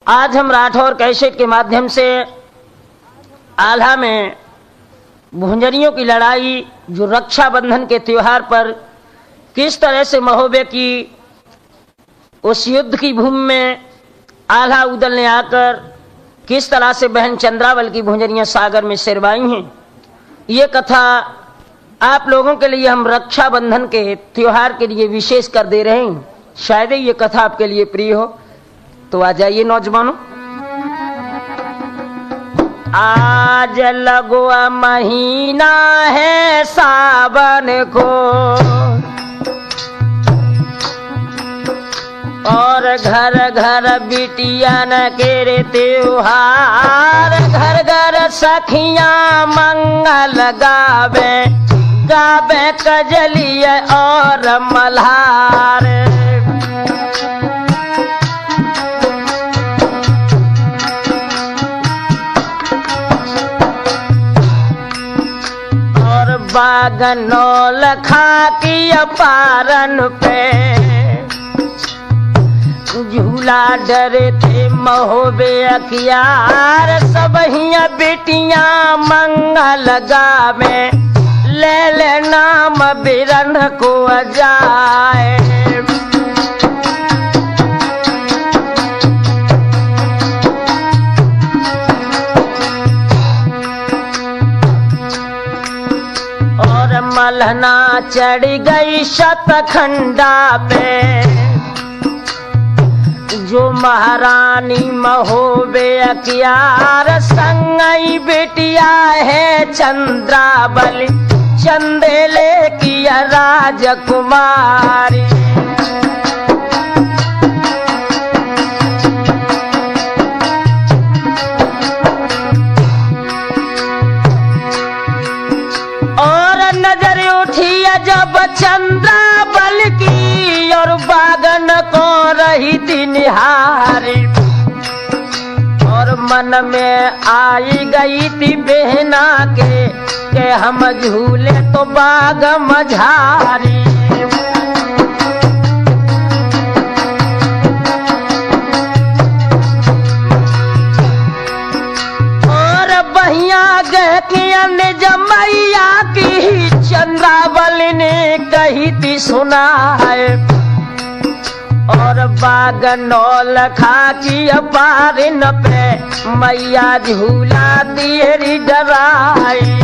आज हम राठौर कैसेट के माध्यम से आल्हा में भुंजरियों की लड़ाई जो रक्षाबंधन के त्योहार पर किस तरह से महोबे की उस युद्ध की भूमि में आल्हा उदल ने आकर किस तरह से बहन चंद्रावल की भुंजरियां सागर में सिरवाई हैं, ये कथा आप लोगों के लिए हम रक्षाबंधन के त्योहार के लिए विशेष कर दे रहे हैं। शायद ये कथा आपके लिए प्रिय हो, तो आ जाइए नौजवानों। आज लगुआ महीना है सावन को और घर घर बिटियन के रे त्योहार, घर घर सखियां मंगल गावे गावे कजलिया और मल्हार। और बागनौल खा की अपारन पे झूला डरे थे महोबे अखियार, सबहिया बेटियां मंगल गावे ले ले नाम बिरन को जाए। और मलहना चढ़ गई शतखंडा पे जो महारानी महोबे अखियार, संगई बेटिया है चंद्रावली चंदेले की राजकुमारी। और नजर उठी जब चंद्रावल की और बागन को रही थी निहारी, और मन में आई गई थी बहना के हम झूले तो बाग मझारी। और बहिया गहकिया ने जमैया की चंद्रावल ने कही थी सुना है, और बागनौल खा की अपारिन पे मैया झूला दियरी डराई।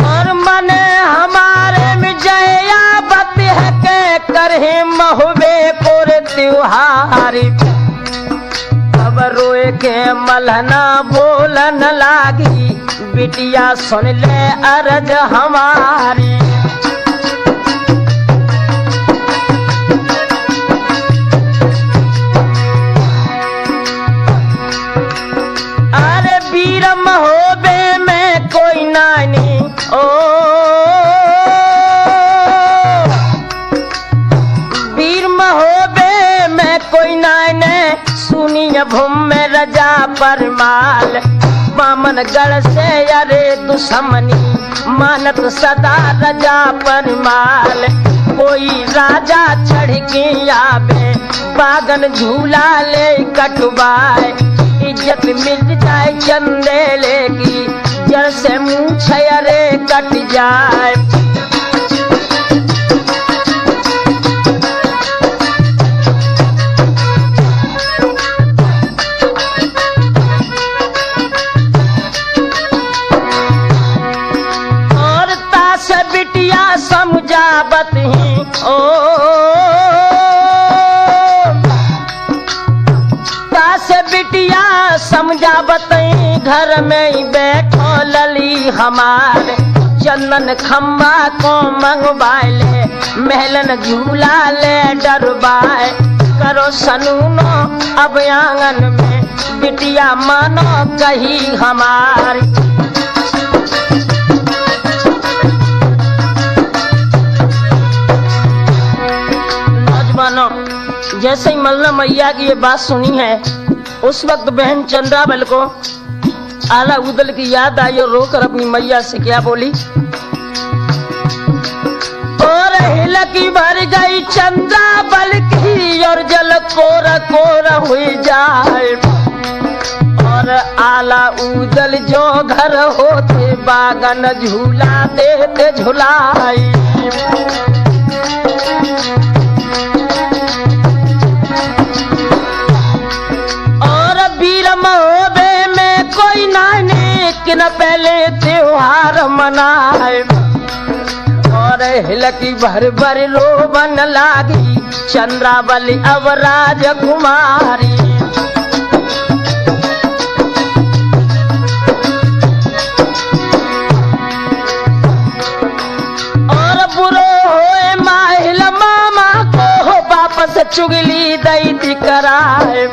और मने हमारे में जया बत है के करहे महोबे पुर त्योहारी। अब रोए के मलहना बोलन लागी बिटिया सुन ले अर्ज हमारी। अरे वीर महोबे में कोई नानी ओ वीर महोबे में कोई नाने सुनिए भूम में रजा परमाल। बामन गढ़ से अरे दुश्मनी मानत सदा रजा परमाल। कोई राजा चढ़ के आवे बागन झूला ले कटवाए, इज्जत मिल जाए चंदेले की जड़ से मुँह अरे कट जाए। समझावत ही ओ तास बिटिया समझावत ही घर में ही बैठो लली हमार। चंदन खम्बा को मंगवाए महलन झूला ले डरवाए। करो सनूनो अब आंगन में बिटिया मानो कही हमारी। जैसे ही मल्ला मैया की ये बात सुनी है, उस वक्त बहन चंद्रावल को आला उदल की याद आई और रोकर अपनी मैया से क्या बोली, और जल कोर कोर हुई जाए और आला उदल जो घर होते बागन झूला देते झुलाई। और वीर महोबे में कोई नाने कि न पहले त्योहार मनाए और हिलकी भर भर रोबन लागी चंद्रावली अब राजकुमारी। और बुरो होए माहिल मामा को वापस चुगली दैती कराए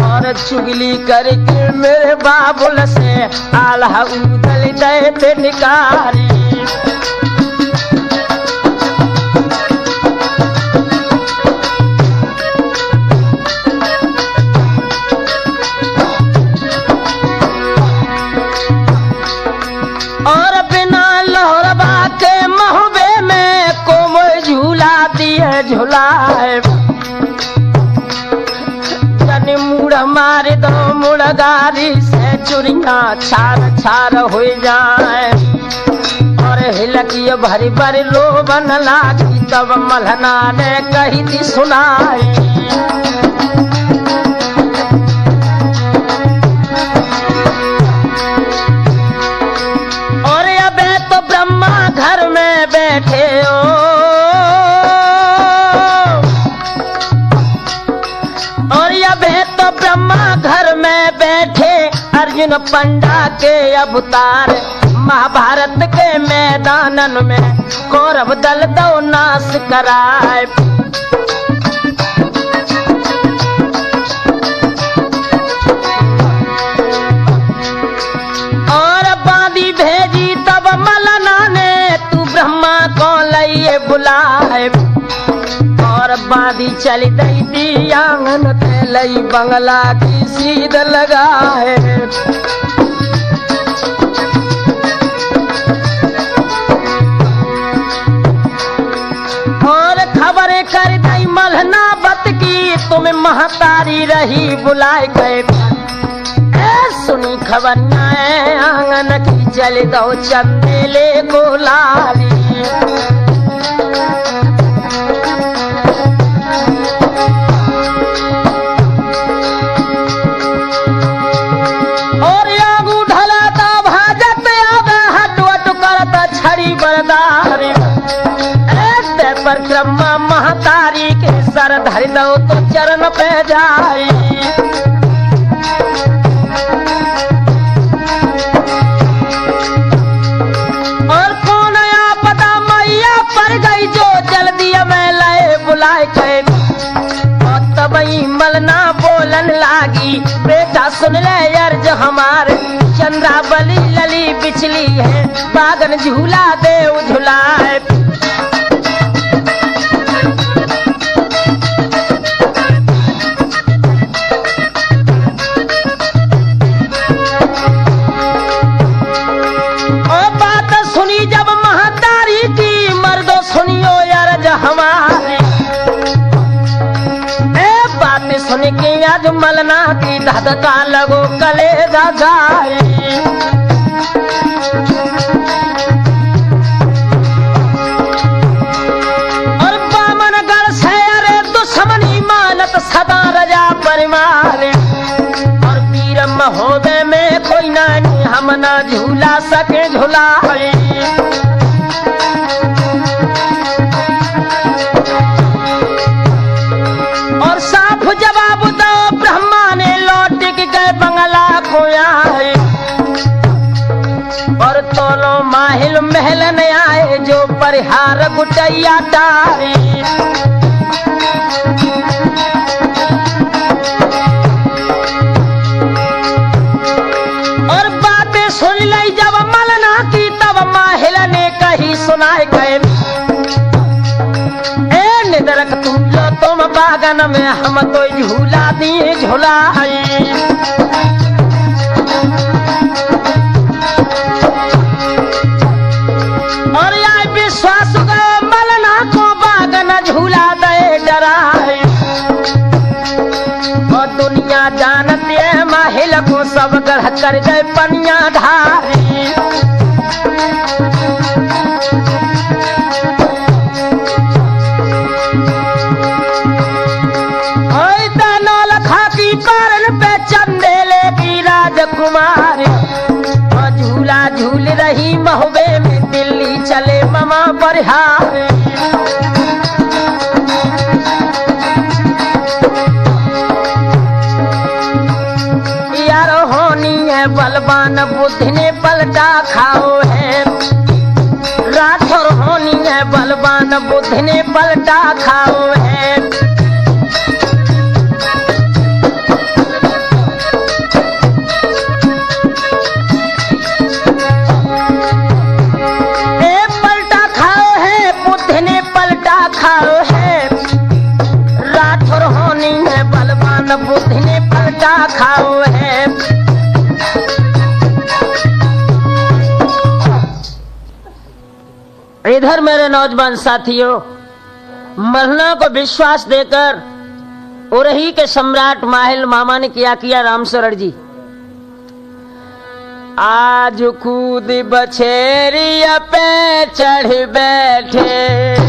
और चुगली करके मेरे बाबुल से आल्हा उदल दैते निकारी। और बिना लोहरबा के महुबे में कोमल झूला दिए झुलाए जन मुड़ मार दो मुड़गारी से चुरिया छार छार हो जाए और हिलकी भरी भरी रोबन लागी तब मलहना ने कही थी सुनाई। घर में बैठे हो और यह तो ब्रह्मा घर में बैठे अर्जुन पंडा के अवतार महाभारत के मैदानन में कौरव दल दो नाश कराए। और बांधी भेजी तब मलना ने ब्रह्मा को लइए बुलाए और बांधी चली दी आंगन पे लई बंगला की सीध लगाए। और खबरें कर दई मलहना बत की तुम्हें महतारी रही बुलाए गए सुनी खबरियां आंगन की चल दो चंदेले को लाली। और आगू ढलाता भाजत आवे हटवट करता छड़ी बरदारी ऐसे परिक्रमा महतारी के सर धर दो तो चरण पे जाई। मलना बोलन लागी बेटा सुन ले अर्ज हमारे चंद्रावली लली बिचली है बागन झूला दे झुलाए। और बात सुनी जब महतारी की मर्दो सुनियो अर्ज हमारे सुन के आज मलना की धधका लगो कलेजा जाए। और बामन गढ़ से अरे दुश्मनी मानत सदा रजा परिमारे और वीर महोदय में कोई नानी हम ना झूला सके झुलाए। और साफ जवाब दो ब्रह्मा ने लौट के गए बंगला को आए और दोनों माहिल महल ने आए जो परिहार गुटैया डारे। और बातें सुन ली जब मलना की तब माहिल ने कही सुनाए गए निदरक तुम बागन में हम तो झूला दिए झुलाए। और यह विश्वास मलना को बागन झूला दे डराए। बढ़ कर गए पनिया ढारी। खाकी कारण पे चंदेले की राजकुमारी झूला झूल रही महुबे में, दिल्ली चले मामा परिहार। यारो होनी है बलवान बुद्धि ने पलटा खाओ है, राठौर होनी है बलवान बुद्धि ने पलटा खाओ है। बुद्धि ने पलटा खाओ है। इधर मेरे नौजवान साथियों, मरना को विश्वास देकर उरही के सम्राट माहिल मामा ने किया रामशरण जी। आज कूद बछेरिया पे चढ़ बैठे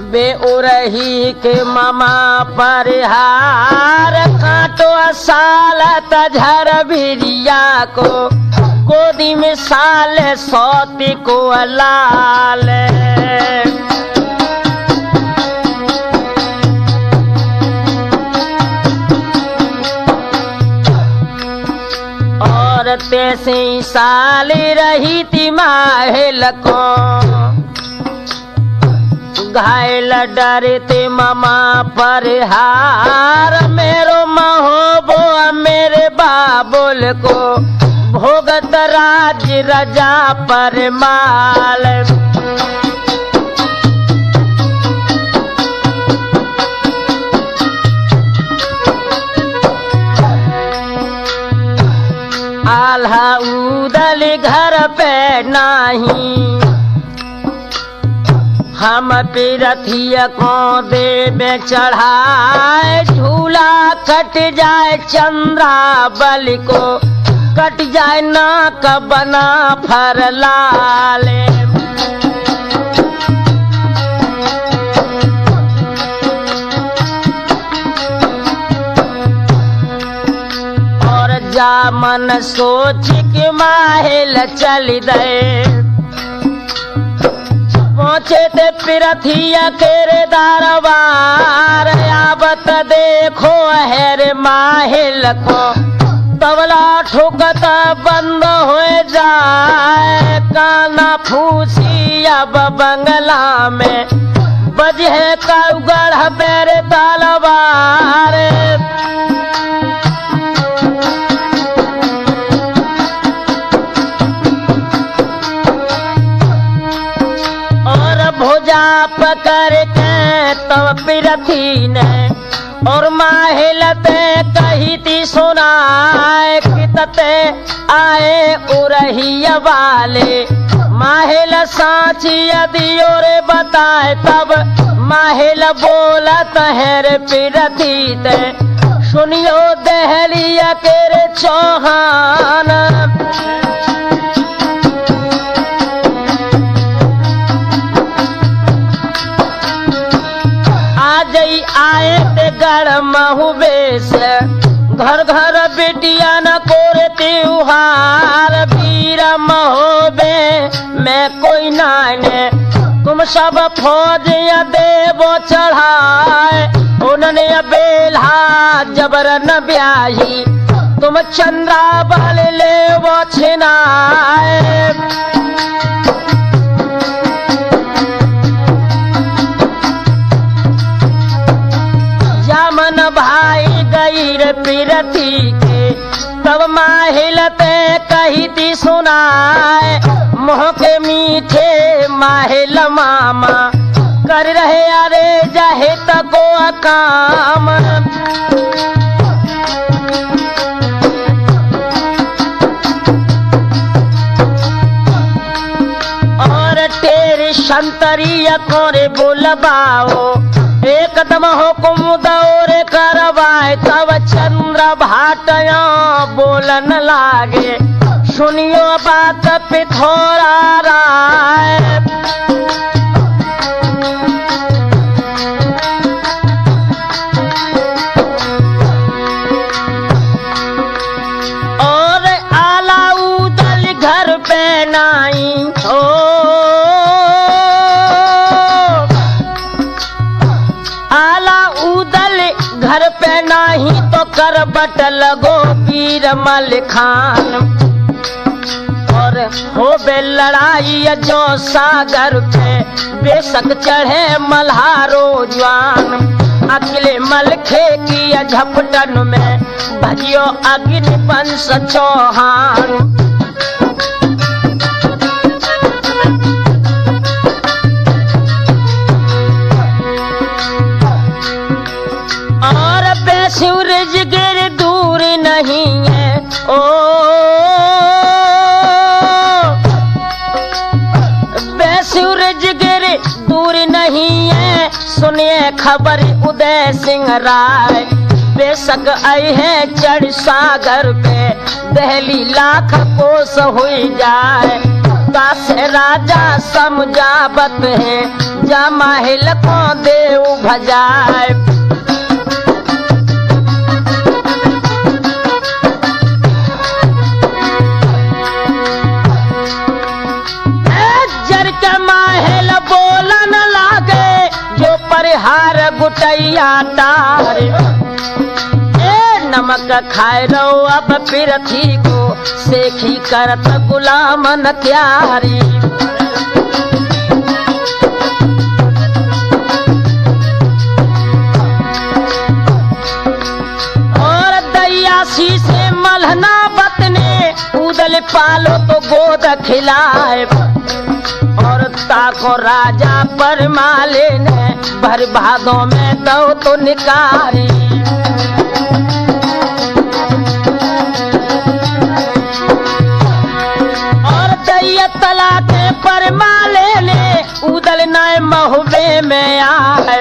बे उरही के मामा परिहार, कांटो साल तझर भिरिया को गोदी में साल सौती को लाल। और तैसे साल रही थी माहिल को, घायल डरते मामा परिहार। मेरो महोबो मेरे बाबुल को भोगत राज रजा पर माल। आल्हा उदल घर पे नहीं, हम पिरथिया को देवे चढ़ाए। झूला कट जाए चंद्रा बलि को, कट जाए नाक बना फर लाले। और जा मन सोच के माहिल चल गए, पहुंचे थे पिरथिया केरे दरबार। आवत देखो हैर माहिल को, तबला ठुकत बंद हो जाए। काना फूसी अब बंगला में बजे का गढ़ पैर तलवार। भुजा पकड़ के तब पिरथी ने और माहिल ते कही थी सुनाए, कितते आए उरहिया वाले। माहिल साची यदि और बताए, तब माहिल बोलत है रे पिरथी ते, सुनियो दहलिया के रे चौहान। आए ते गढ़ महुबे से, घर घर बेटिया न कोरे त्योहार। वीर महुबे में कोई नाने, तुम सब फौज या देवो चढ़ाए। उन्होंने बेल्हा जबर न ब्याही, तुम चंद्रा बल ले वो छिनाए। जामन भाई गई रे पिरथी के, तब माहिल ते कही थी सुनाए। मुँह के मीठे माहिल मामा कर रहे अरे जाहे तको काम। और तेरे संतरिया कोरे बोलबाओ, एकदम हुकुम दौरे करवाए तब चंद्र भाटया बोलन लागे, सुनियो बात पिथौरा राय। और आला उदल घर पे नाई हो, आला उदल घर पे नाही तो करबट लगो वीर मल खान। और हो बे लड़ाई जो सागर पे बेशक चढ़े मल्हारो जवान। अकेले मलखे की झपटन में भजियो अग्नि पंच चौहान। और बेसूरज गिर दूर नहीं है ओ, बेसूरज गिर दूर नहीं है, सुनिए खबर उदय सिंह राय। बेशक आई है चढ़ सागर पे, दहली लाख कोस हुई जाए। दास राजा समझावत है, जा माहिल को देव भजाए। जर के माहिल बोलन लागे, जो परिहार गुटैया तार। नमक खाए रहो अब पृथ्वी को, सेखी करत गुलामन त्यारी। और दयासी से मलहना बतने, उदल पालो तो गोद खिलाए। और ताको राजा पर माले ने, भर भादों में दो तो निकारी। तला के पर माले ने, उदल नाय महुबे में आए।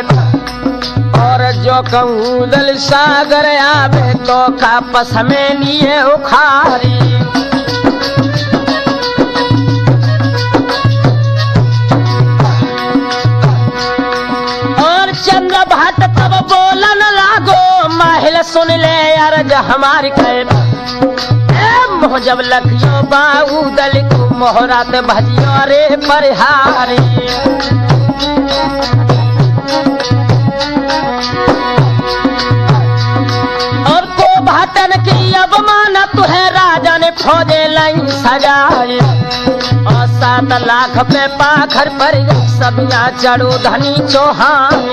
और जो कहूँ उदल सागर आवे, तो कापस में लिए उखारी। और चंद्र भाट तब बोलन लागो, माहिल सुन ले अर्ज हमारी कह। मोह जब लखियो बाऊ दल को, मोहरात भजियो रे परिहारी। और को भाटन की अब मानत है, राजा ने फौजे लाई सजाए। और 7 लाख पे पाखर पर सब यहाँ चढ़ो धनी चौहान।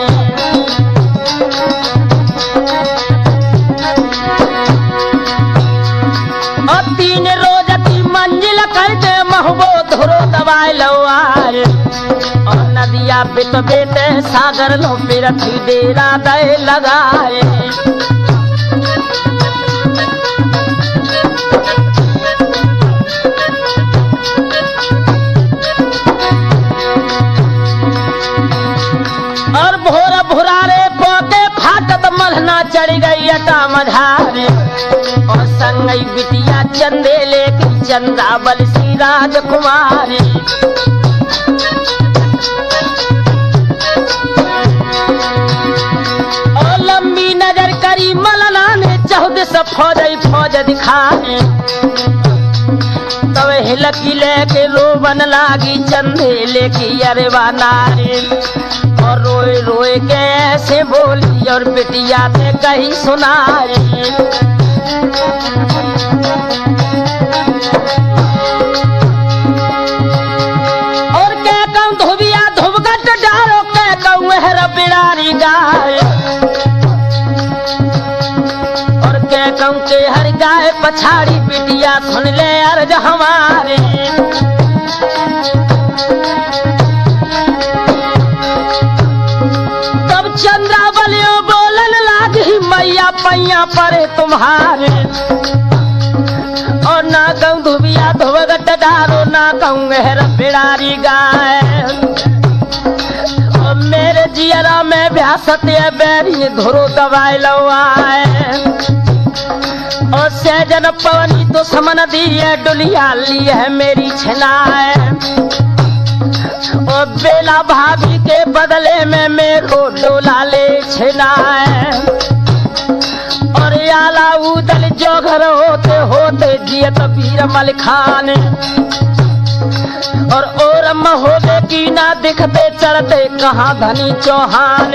और 3 रोज की मंजिल करके महबो धुरो दवाए लवाए। और नदिया बित बेटे सागर लो पृथ्वी डेरा दे लगाए। और भोर भुरारे पोते फाटत मलहना चढ़ गई अटा मझारे। और संगई बिटिया चंदे लेके चंद्रावल सी राजकुमारी। और लंबी नजर करी मलना ने, 14 फौज दिखाए। तब हिलकी लेके रोवन लागी, चंदे लेके अरेवा नारी। और रोए रोए के ऐसे बोली, और बिटिया ने कही सुनारी। और क्या कहूँ धुबिया धुबगट डालो, क्या कहूँ हर बिरारी गाय। और क्या कहूँ के हर गाय पछाड़ी, बिटिया सुन ले अर्ज हमारे। तब चंद्रावलियों बोलन लागी, मैया पैया परे तुम्हारे। और ना कहूँ धुबिया धुबगट डालो, ना कहूँ हर बिरारी गाय। और मेरे जियरा में ब्यासत बैरी धुरो दवाई लवाए और सहजन पवनी तो समन दिए डुलिया ली है मेरी छनाए और बेला भाभी के बदले में मेरो डोला ले छनाए और आला उदल जो घर होते होते जियत वीर मल खान और महोदय की ना दिखते चढ़ते कहाँ धनी चौहान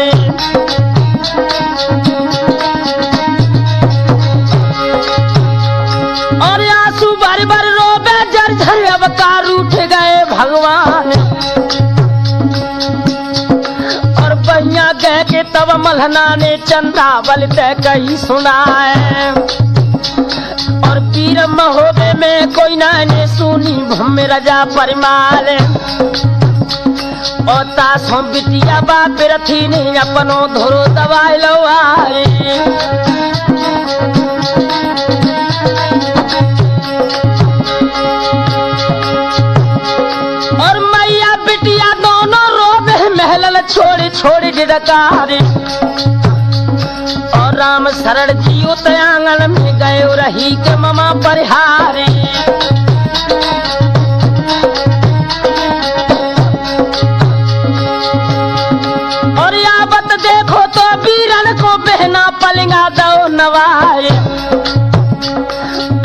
और आंसू बार बार रोबे जर्जर अब कार उठ गए भगवान और बहिया कह के तब मल्हना ने चंदा बल तय कही सुनाए और पीर महोदय में कोई ना ने सुनी भूमि रजा परिमाल और तासों बिटिया बाप रथी ने अपनो धोरो दवाई लवाए और मैया बिटिया दोनों रोबे महल छोड़ छोड़ डकारी और राम शरण जी उत आंगन में गए रही के ममा परिहारे और यावत देखो तो वीरन को बहना पलंगा दो नवाए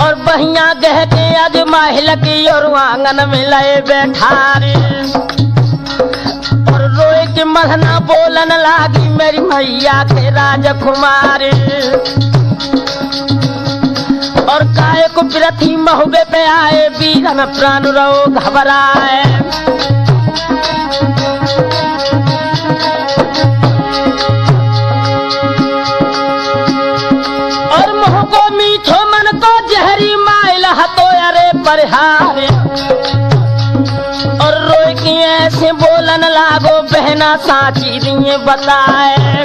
और बहिया गह के आज माहिल की और आंगन में लए बैठारे और रोए के मलहना बोलन लागी मेरी मैया के राजकुमार और काय को प्रथी महुबे पे आए वीरन प्राण रो घबराए और मुँह को मीठो मन को जहरी माइल हतो अरे परिहारे और रोए की ऐसे बोलन लागो बहना साची दिए बताए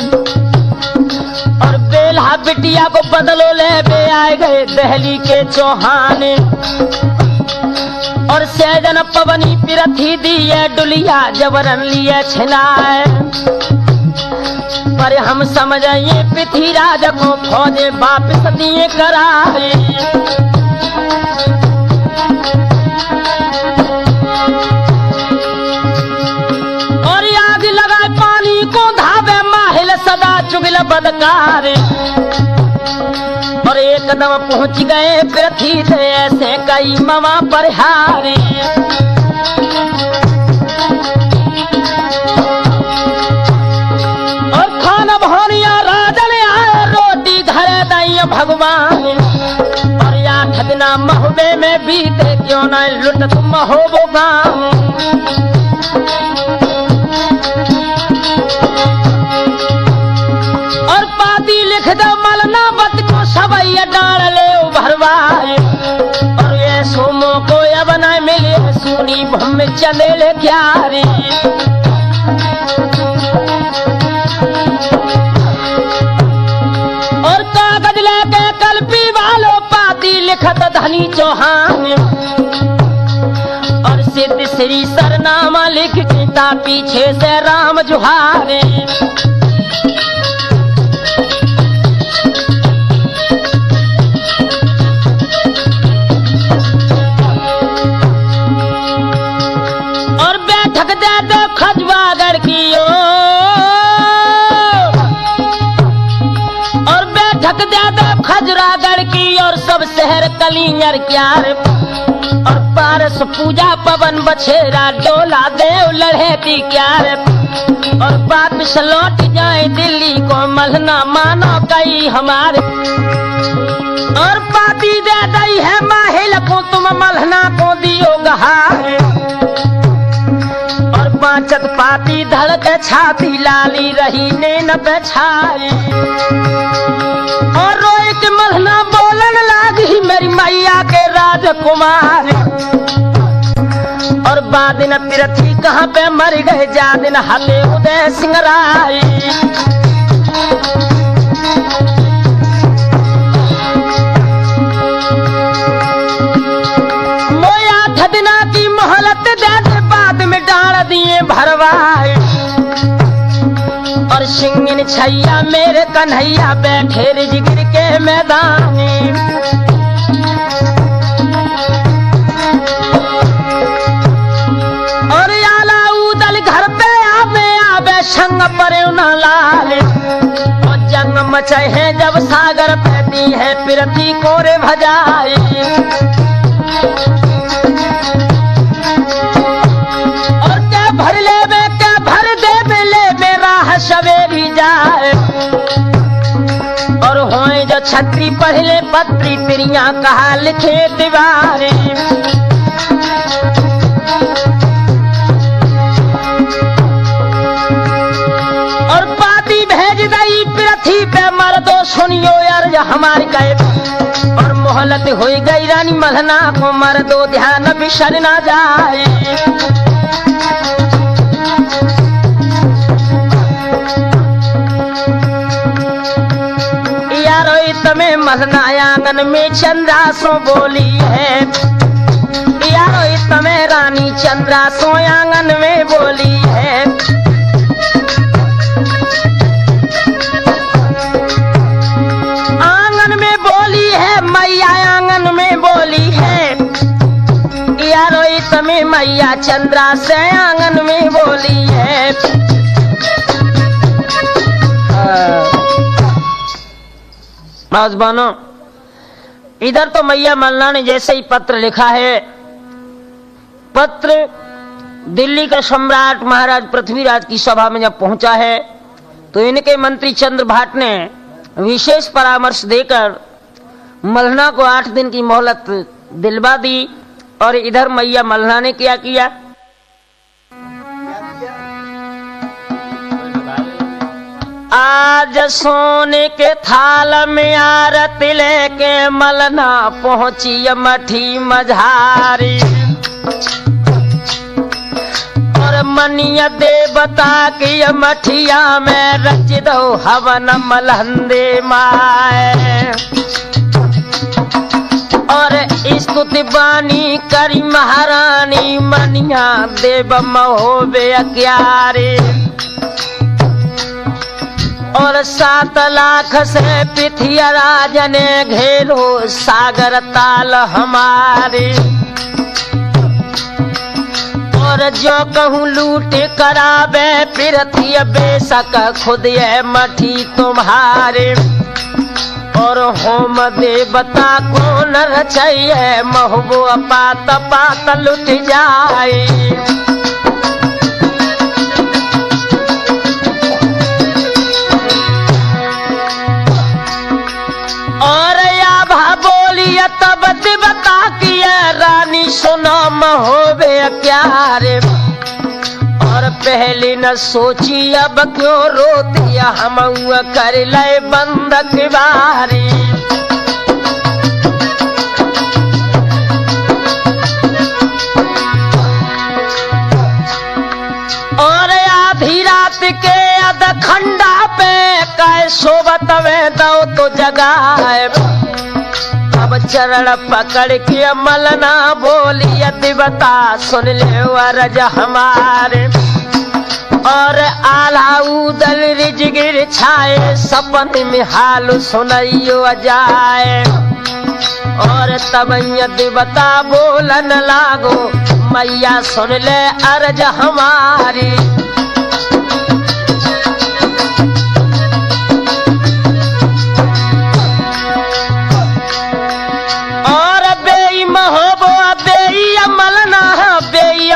और बेला बिटिया को बदलो ले बे आए गए दहली के चौहान और सहजन पवनी पिरथी दिए डुलिया जबरन लिए छिनाए पर हम समझिए पृथ्वीराज को फौजे वापिस दिए कराए और आग लगाए पानी को धावे माहिल सदा चुगल बदकार और एकदम पहुंच गए पृथ्वी से ऐसे कई मवा परिहारे और खाना भनिया राजन आए रोटी घरे दई भगवान और 8 दिन महुबे में बीते क्यों न लुट तुम महोबो गाँव और पाती लिख दो मलना बत को सबैया डाल ले भरवाए और ये सोमो को अब न मिले सुनी भूमि चले ले क्या रे और कागज लेके कल्पी वालों पाती लिखत धनी चौहान और सिद्ध श्री सरनामा लिख के पीछे से राम जुहारे और बैठक दे दो खजवागढ़ की और बैठक दे दो खजरागढ़ की और सब शहर कलिंगर क्यार और पारस पूजा पवन बछेरा डोला देव लड़ेती क्यार और वापिस लौट जाए दिल्ली को मलना मानो कई हमारे और पाती दे दई है माहिल को तुम मलना को दियो गहार और पांचत पाती धड़क छाती लाली रही ने न पछाई और रोए के मलना बोलन लागी मेरी मैया के राजकुमार और बादिन पृथ्वी कहाँ पे मर गए जा दिन हले उदय सिंह राय मोया 8 दिना की मोहलत दे बाद में डाल दिए भरवाए सिंगिन छैया मेरे कन्हैया बैठे रिजगिर के मैदान में। और आला उदल घर पे आवे संग पर न लाल। और जंग मचे हैं जब सागर पैती है पिरती कोरे भजाए। और क्या भर ले में क्या भर दे मिले मेरा सवेरी जाए। और होए जो छत्री पढ़ले पत्री तिरिया कहा लिखे दीवारे। और पाती भेज दई पृथ्वी पे मर दो सुनियो यार हमारी कहे। और मोहलत हो गई रानी मलहना को मर दो ध्यान बिसर ना जाए। तमें मलहना आंगन में चंद्रासों बोली है। यारो तमें रानी चंद्रासों आंगन में बोली है। आंगन में बोली है मैया आंगन में बोली है। यारो तमें मैया चंद्रा से आंगन में बोली है। नौजवानों इधर तो मैया मल्ला ने जैसे ही पत्र लिखा है, पत्र दिल्ली के सम्राट महाराज पृथ्वीराज की सभा में जब पहुंचा है तो इनके मंत्री चंद्र भाट ने विशेष परामर्श देकर मल्हना को 8 दिन की मोहलत दिलवा दी। और इधर मैया मल्हना ने क्या किया? आज सोने के थाल में आरती लेके मलना पहुंची मठी मझारी। और मनिया देवता की मठिया में रच दो हवन मलहंदे माए। और स्तुति बानी करी महारानी मनिया देव महोबे अग्यारे। और 7 लाख से पिथिया राज ने घेरो सागर ताल हमारे। और जो कहूँ लूट करावे पृथ्वी बेशक खुद ये मठी तुम्हारे। और होम देवता को न रचिए महबू पात पात लुट जाए। तब देवता की रानी सुनो महोबे क्या रे। और पहले न सोची अब क्यों रोती हम कर ले बंदक बारी। और आधी रात के अधखंडा पे कै सोबत में दो तो जगाए। अब चरण पकड़ के मलना बोली देवता सुन ले वरज हमारे। और आला उदल रिजगिर छाए सपन में हाल सुनइयो जाए। और तब देवता बोलन लागो मैया सुन ले अर्ज हमारी।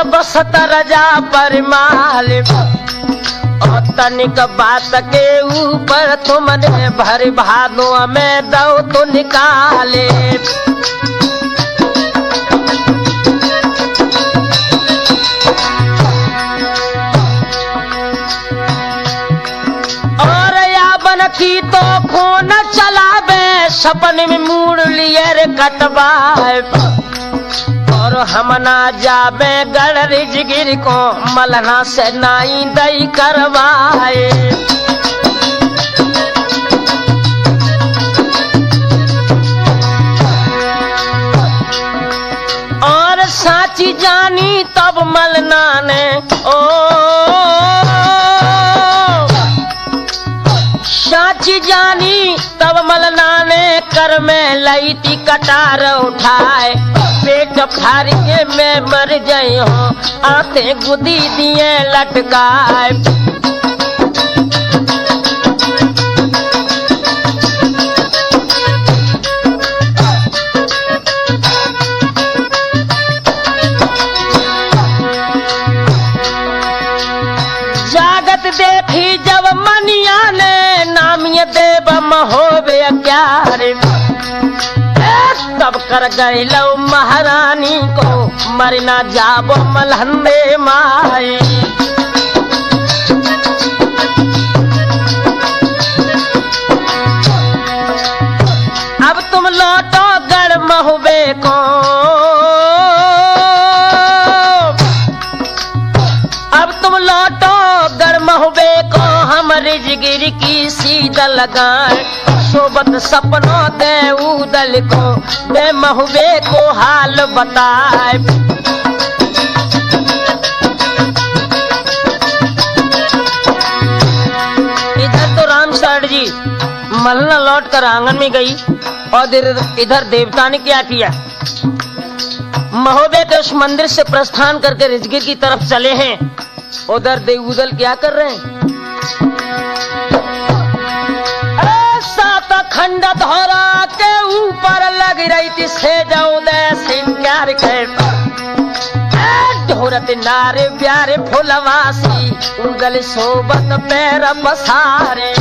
बसत रजा पर माल। और तनिक बात के ऊपर तुमने भर भादों में दो तो निकाले। और याबन की तो खून चलावे सपन में मूड लिए रे कटवाए। और हम ना जाबे गढ़ रिजगिर को मलहना से नाई दई करवाए। और साची जानी तब मलहना ने साची जानी तब मलना ने कर में लई थी कटार उठाए, पेट फाड़ के मैं मर जाई हो, आते गुदी दिए लटकाए। जागत देखी जब मनिया ने नाम ये देव महोबे क्या रे, तब कर गई लो महारानी को मरना जाबो मलहंदे माए। अब तुम लौटो गढ़ महुबे को, अब तुम लौटो गढ़ महुबे को, हम रिजगिरी की सीधा लगाए। सोबत सपनों दे उदल को, दे महुबे को हाल बताए। इधर तो राम शरण जी मलना लौट कर आंगन में गई और इधर देवता ने क्या किया, महोबे के उस मंदिर से प्रस्थान करके रिजगिर की तरफ चले हैं। उधर देवउदल क्या कर रहे हैं, खंड धोरा के ऊपर लग रही थी से जाऊं दे सिंगार के, ढोरत नारे प्यारे फुलवासी उगल सोबत पैर पसारे।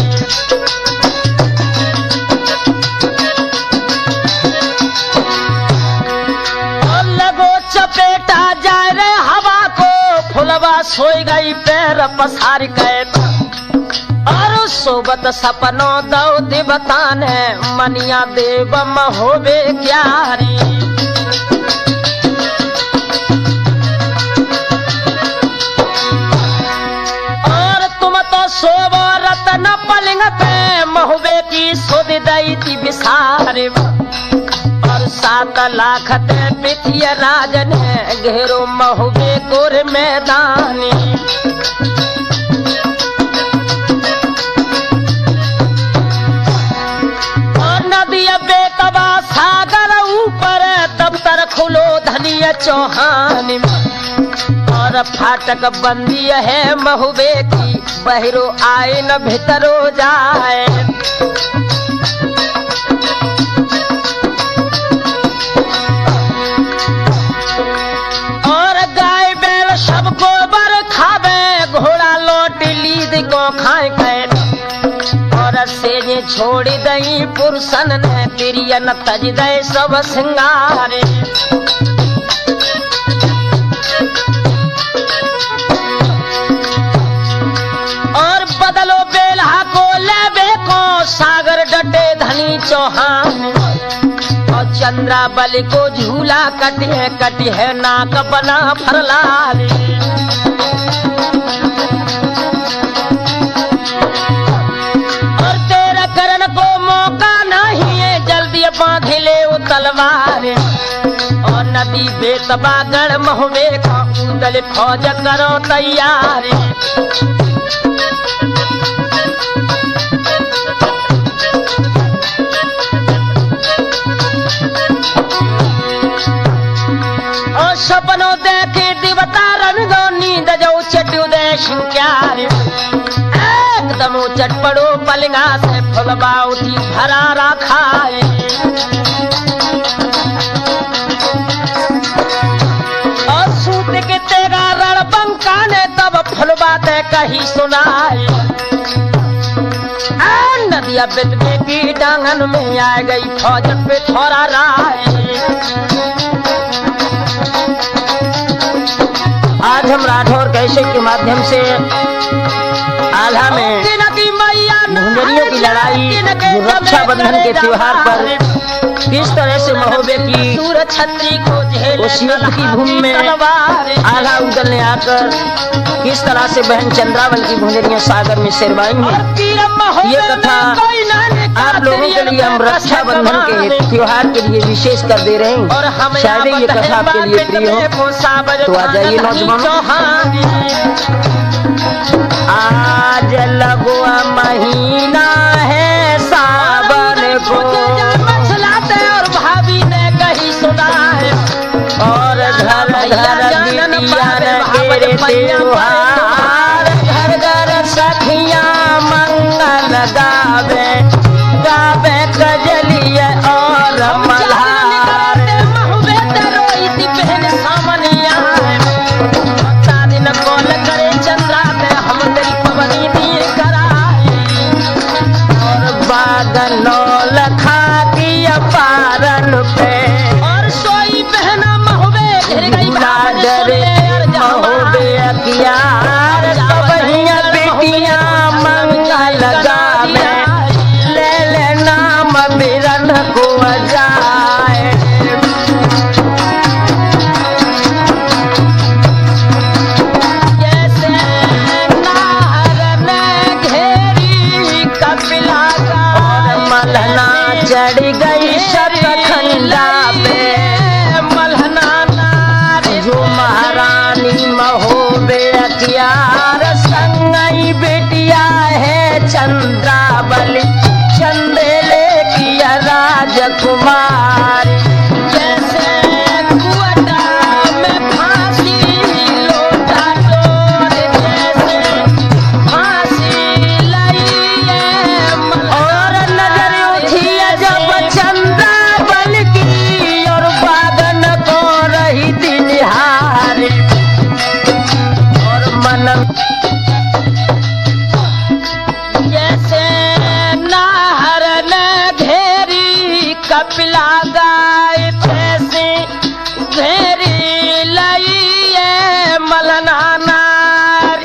और लगो चपेटा जाए रे हवा को, फुलवा सोई गई पैर पसार के। और सोबत सपनों दो देवतान मनिया देव महोबे क्यारी। और तुम तो सोबो रतन पलंग पे, महोबे की सोद दई थी बिसारे। और 7 लाख पिथिया राजन घेरो महोबे कोर मैदानी। बेतबा सागर ऊपर दफ्तर खुलो धनिया चौहान, और फाटक बंदी है महुबे की, बहरो आए न भीतरो जाए। और गाय बैल सबको बर खावे, घोड़ा लौट लीद को खाए खाए। से ये छोड़ दई पुरुषन ने तिरियन तज दे सब सिंगारे। और बदलो बेल्हा को लेबे को, सागर डटे धनी चौहान। और चंद्रा बलि को झूला कटी है नाक बना फरलाली। बांध ले वो तलवार, और नदी बेतबा गढ़ महुबे का उदल फौज करो तैयार। और सपनों देखे देवता रंगो नींद जो चटू दे शिंक्यार। एकदम चटपड़ो पलंगा से फुलबा उठी भरा रखाए। और सूत के तेगा रण बंका ने तब फुलबा ते कही सुनाए। नदिया बितवे की डांगन में आ गई फौज पे थोड़ा राय। आज हम राठौर कैसे के माध्यम से आल्हा में भुंजरियों की लड़ाई जो रक्षाबंधन के त्योहार पर किस तरह से महोबे की उस युद्ध की भूमि में आल्हा उदल ने आकर किस तरह से बहन चंद्रावल की भुंजरियां सागर में सिरवाई हैं, ये कथा आप लोगों के लिए हम रक्षाबंधन के त्योहार के लिए विशेष कर दे रहे हैं। शायद ये कथा आपके लिए प्रिय हो, तो आ जाइए नौजवानों। आज लगुआ महीना है लगावे गावे कजलिया और मल्हार महुबे रोई थी बहन सामनिया दिन कॉल करे चंद्रा में हम तेरी पवनी दी कराई और बागनो लखा की अपारन पे और सोई बहना महुबे घेर गई डरे महुबे अकियार सबहिया बेटिया मंगल लगावे ले ले नाम बिरन को जाए जैसे नाहर में घेरी कपिला का और मलहना चढ़ गई शतखंडा पे मलहना जो महारानी महोबे अकियार संगई बेटिया है चंद्रावली चंदेले किया राजकुमार जैसे कुआटा में फांसी लोटा डोर जैसे फांसी लई और नजर उठी जब चंद्रावल की और बागन को रही थी निहार और मन जैसे नाहर ने घेरी कपिला गाय पैसे घेरी लई मलना नार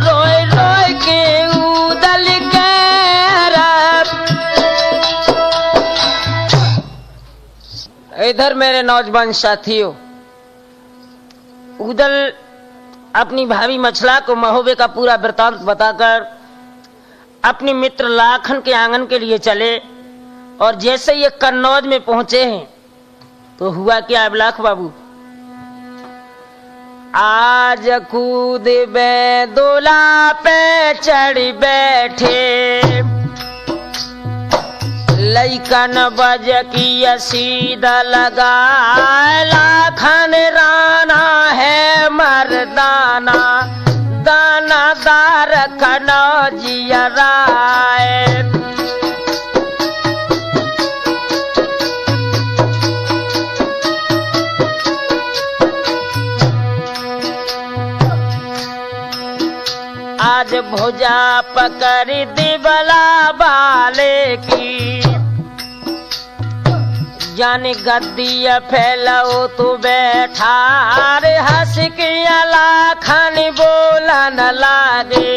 रोय रोय के उदल के इधर मेरे नौजवान साथियों उदल अपनी भाभी मछला को महोबे का पूरा वृतांत बताकर अपने मित्र लाखन के आंगन के लिए चले और जैसे ये कन्नौज में पहुंचे हैं तो हुआ क्या अबलाख बाबू आज कूद बेदोला पे चढ़ बैठे लइकन बज की सीधा लगा लाखन राना है मर्दाना दानादार कनौजिया राय आज भुजा पकड़ दिबला बाले की जाने गद्दिया फैलाओ तू बैठा रे हंस के लाखन बोलन लागे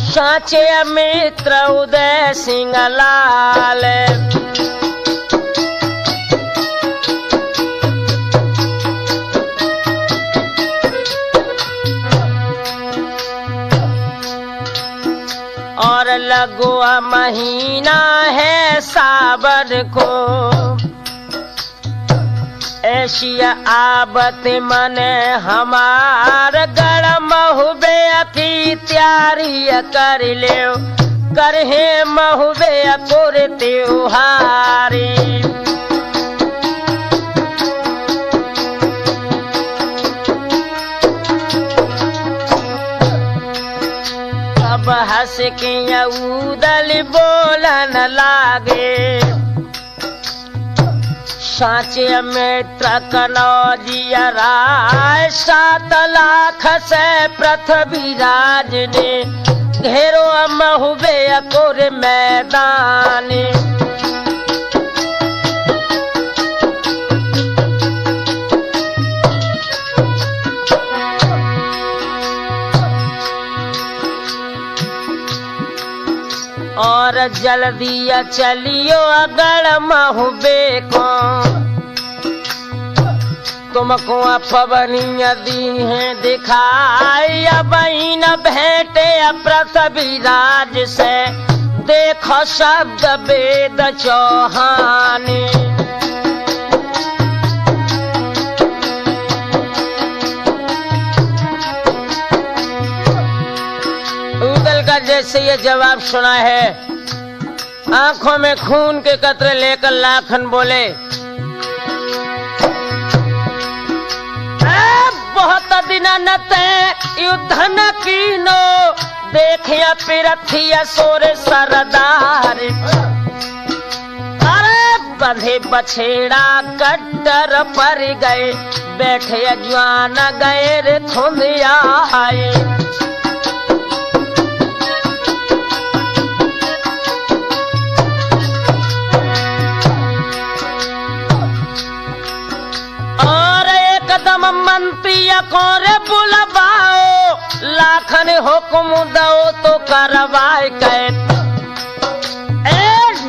साचे मित्र उदय सिंह लाल और लगुआ महीना है सावन को ऐसी आबत मन हमार गड़ महुबे की तैयारी कर ले करहे महुबे पुर त्योहारी अब हंस के उदल बोलन लागे साचे मित्र कनौजिया राय 7 लाख से पृथ्वीराज ने घेरो महुबे अकोर मैदान और जल्दी चलियो अगड़ महुबे को तुमको पवनिया दी है दिखाई बहन भेंटे पृथ्वीराज से देखो शब्द वेद चौहान उदल का जैसे ये जवाब सुना है आंखों में खून के कतरे लेकर लाखन बोले बहुत दिन नते युद्ध न कीनो दे देखिया पिरथिया सोर सरदार, अरे बंधे बछेड़ा कट्टर पर गए, बैठे अजवान गए रे थुंदिया आए। और एकदम मंत्री को रे बुलवाओ, लाखन हुक्म दो तो करवाए कैद।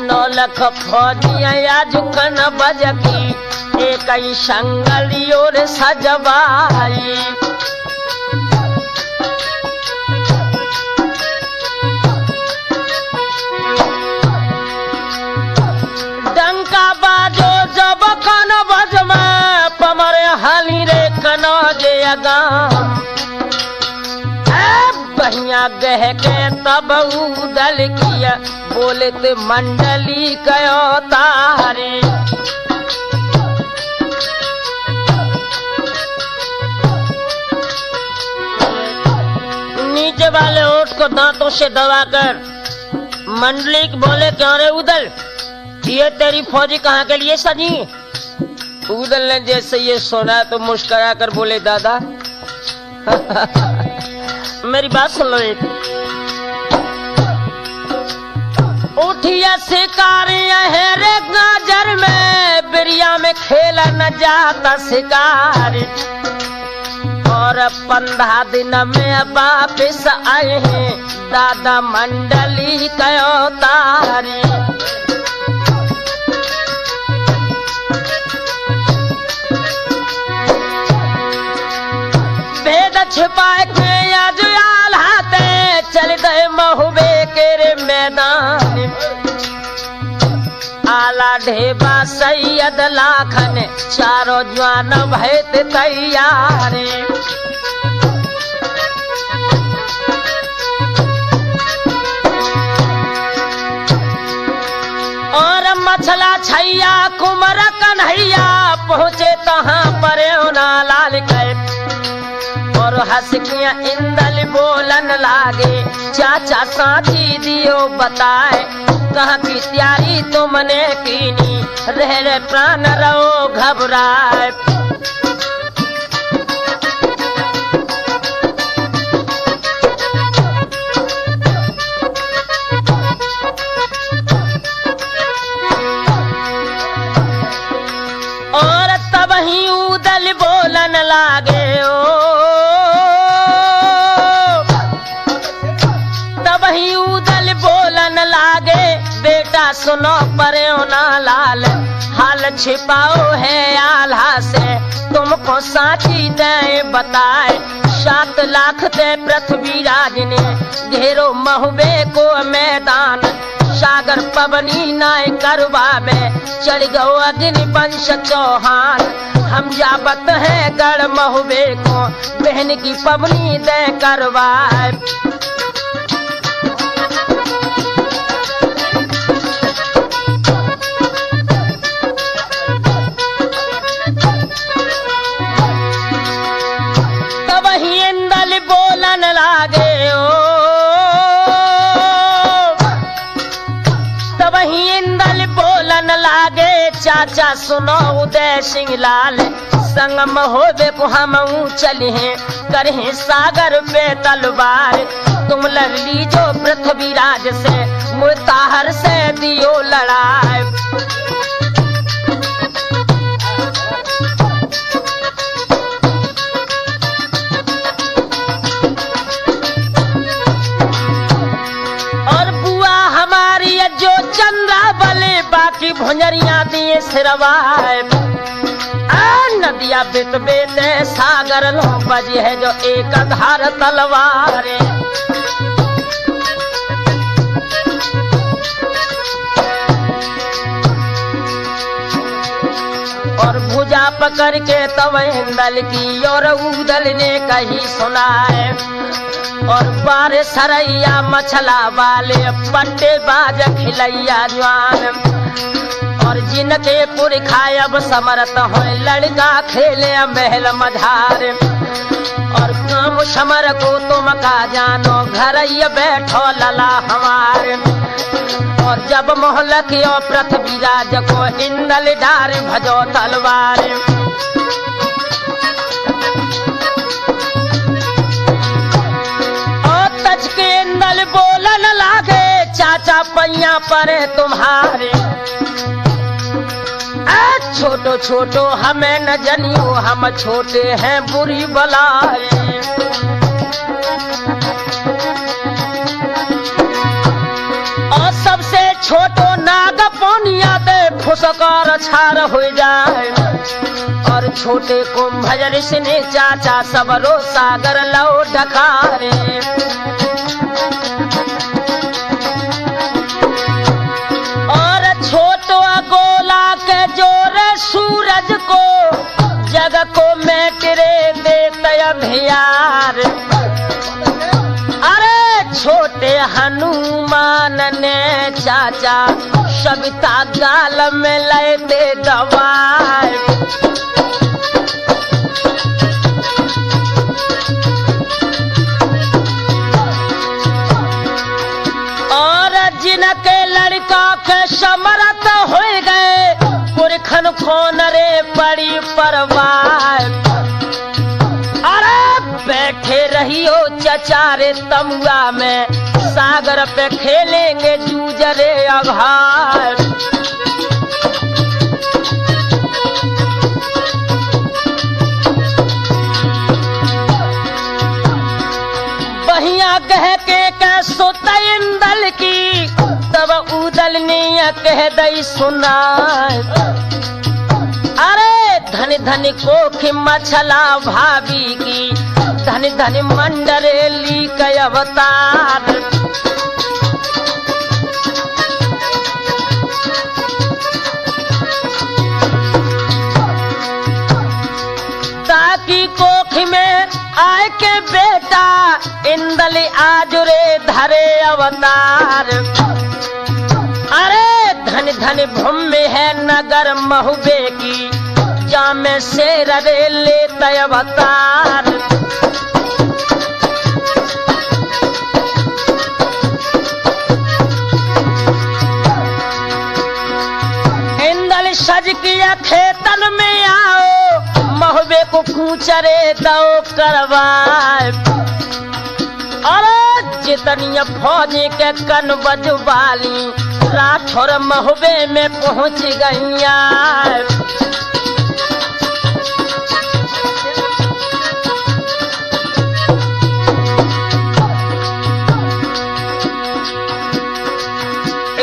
9 लाख फौजिया झुकन बजकी, एक ही संगली और सजवाई। डंका बाजो जब कन बजमा, पमर हाली रे कनो जे अगाम। बहिया गह के तब उदल किया, बोलते मंडली कयो तारे। नीचे वाले ओठ को दांतों से दबाकर मंडली बोले, क्यों रे उदल, ये तेरी फौजी कहाँ के लिए सजी? उदल ने जैसे ये सुना तो मुस्कुरा कर बोले, दादा मेरी बात सुन लो। एक उठिया शिकारिया है रे गाजर में, बिरिया में खेला न जाता शिकार। और 15 दिन में वापिस आए हैं, दादा मंडली कयो तारी। भेद छिपाए के आज आल्हाते, चल गए महुबे के रे मैदान। आला ढेबा सैयद लाखन, चारों जवान भैत तैयार। और मछला छैया कुमर कन्हैया, पहुँचे तहाँ पर ना लाल कैद। और हंसकियां इंदल बोलन लागे, चाचा साथी दियो बताए, कहाँ की तैयारी तुमने कीनी, रह रे प्राण रहो घबराए। और तब ही उदल बोलन लागे, उदल बोलन लागे, बेटा सुनो परे ना लाल, हाल छिपाओ है आल्हा से, तुमको साची दे बताए। 7 लाख ते पृथ्वीराज ने घेरो महुबे को मैदान, सागर पवनी नाय करवा में, चढ़ गो अग्नि वंश चौहान। हम जाबत है गढ़ महुबे को, बहन की पवनी दे करवाए। बोलन लागे तब ही इंदल बोलन लागे, चाचा सुनो उदय सिंह लाल, संग महोदय को हम चले हैं, करें सागर पे तलवार। तुम लड़ लीजो पृथ्वीराज से, मुताहर से दियो लड़ाई। जो चंद्रा बले बाकी भुंजरिया दिए सिरवाए, नदिया बित बेते सागर लो बजी है जो एक धार तलवार। और भुजा पकड़ के तब इंदल की, और उदल ने कही सुनाए। और बारे सरैया मछला वाले, पट्टे बाज खिलैया जवान। और जिनके पुरखायब समरत हो, लड़का खेले महल मझार। और काम समर को तुम का जानो, घर ये बैठो लला हमारे। और जब मोहलक और पृथ्वीराज को इंदल डार भजो तलवार। और तज के इंदल बोलन लागे, चाचा पैया पर तुम्हारे। छोटो छोटो हमें न जनियो, हम छोटे हैं बुरी बलाए। और सबसे छोटो नाग पौनिया दे फुसकार छार हो जाए। और छोटे को भजन ने चाचा सबरो सागर लो ढकारे। और छोटो गोला के जोर सूरज को जग को मैं तेरे देते अभियार। अरे छोटे हनुमान ने चाचा सविता गाल में लेते दवार। और जिनके लड़का के समर्थ हो गए, पुरखन खोन रे पड़ी परवार। अरे बैठे रहियो चचारे तमुआ में, सागर पे खेलेंगे जूझरे अघार। बहिया कह के सुत इंदल की, तब उदल ने कह दई सुना। अरे धन धन कोख मछला भाभी की, धन धन मंडरेली के अवतार। ताकि कोख में आए के बेटा, इंदल आज रे धरे अवतार। अरे धन धन भूमि है नगर महुबे की, जामे शेर रे लेते अवतार। इंदल सज किया खेतन में आओ, महुबे को कूचरे दो करवाए। अरे जितनी फौजी के कन बजवाली, राठौर महुबे में पहुंच गईया।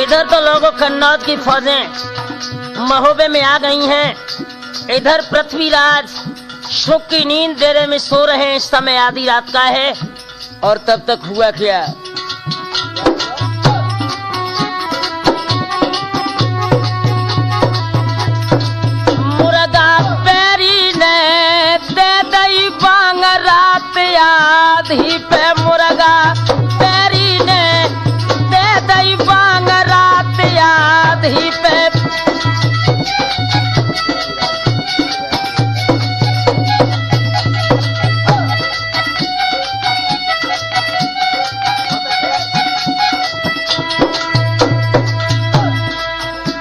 इधर तो लोगों कन्नौज की फौजें महोबे में आ गई हैं, इधर पृथ्वीराज सुख की नींद डेरे में सो रहे हैं। इस समय आधी रात का है। और तब तक हुआ क्या, मुर्गा पैरी ने दे दई बांग रात आधी पे। मुर्गा पैरी ने दे दई बांग रात आधी पे।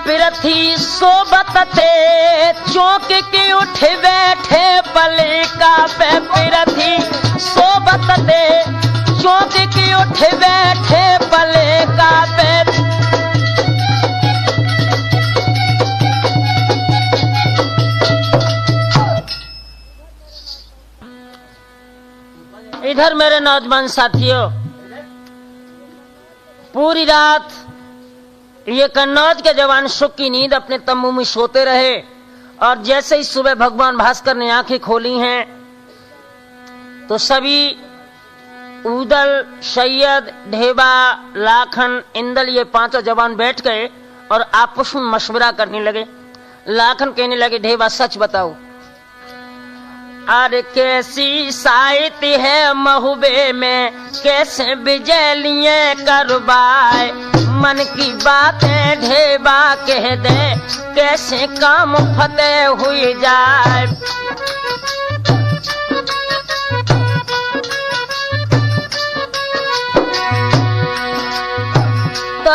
पृथ्वी सोबत थे चौक के उठ बैठे पलिका पे। पृथ्वी सोबत थे चौक के उठ बैठे पलिका पे। इधर मेरे नौजवान साथियों, पूरी रात ये कन्नौज के जवान सुख की नींद अपने तंबू में सोते रहे। और जैसे ही सुबह भगवान भास्कर ने आंखें खोली हैं तो सभी उदल, सैयद, ढेबा, लाखन, इंदल ये पांचों जवान बैठ गए और आपस में मशवरा करने लगे। लाखन कहने लगे, ढेबा सच बताओ, अरे कैसी साइती है महुबे में, कैसे बिजलियां करवाए। मन की बातें ढेबा कह दे, कैसे काम फतेह हुई जाए।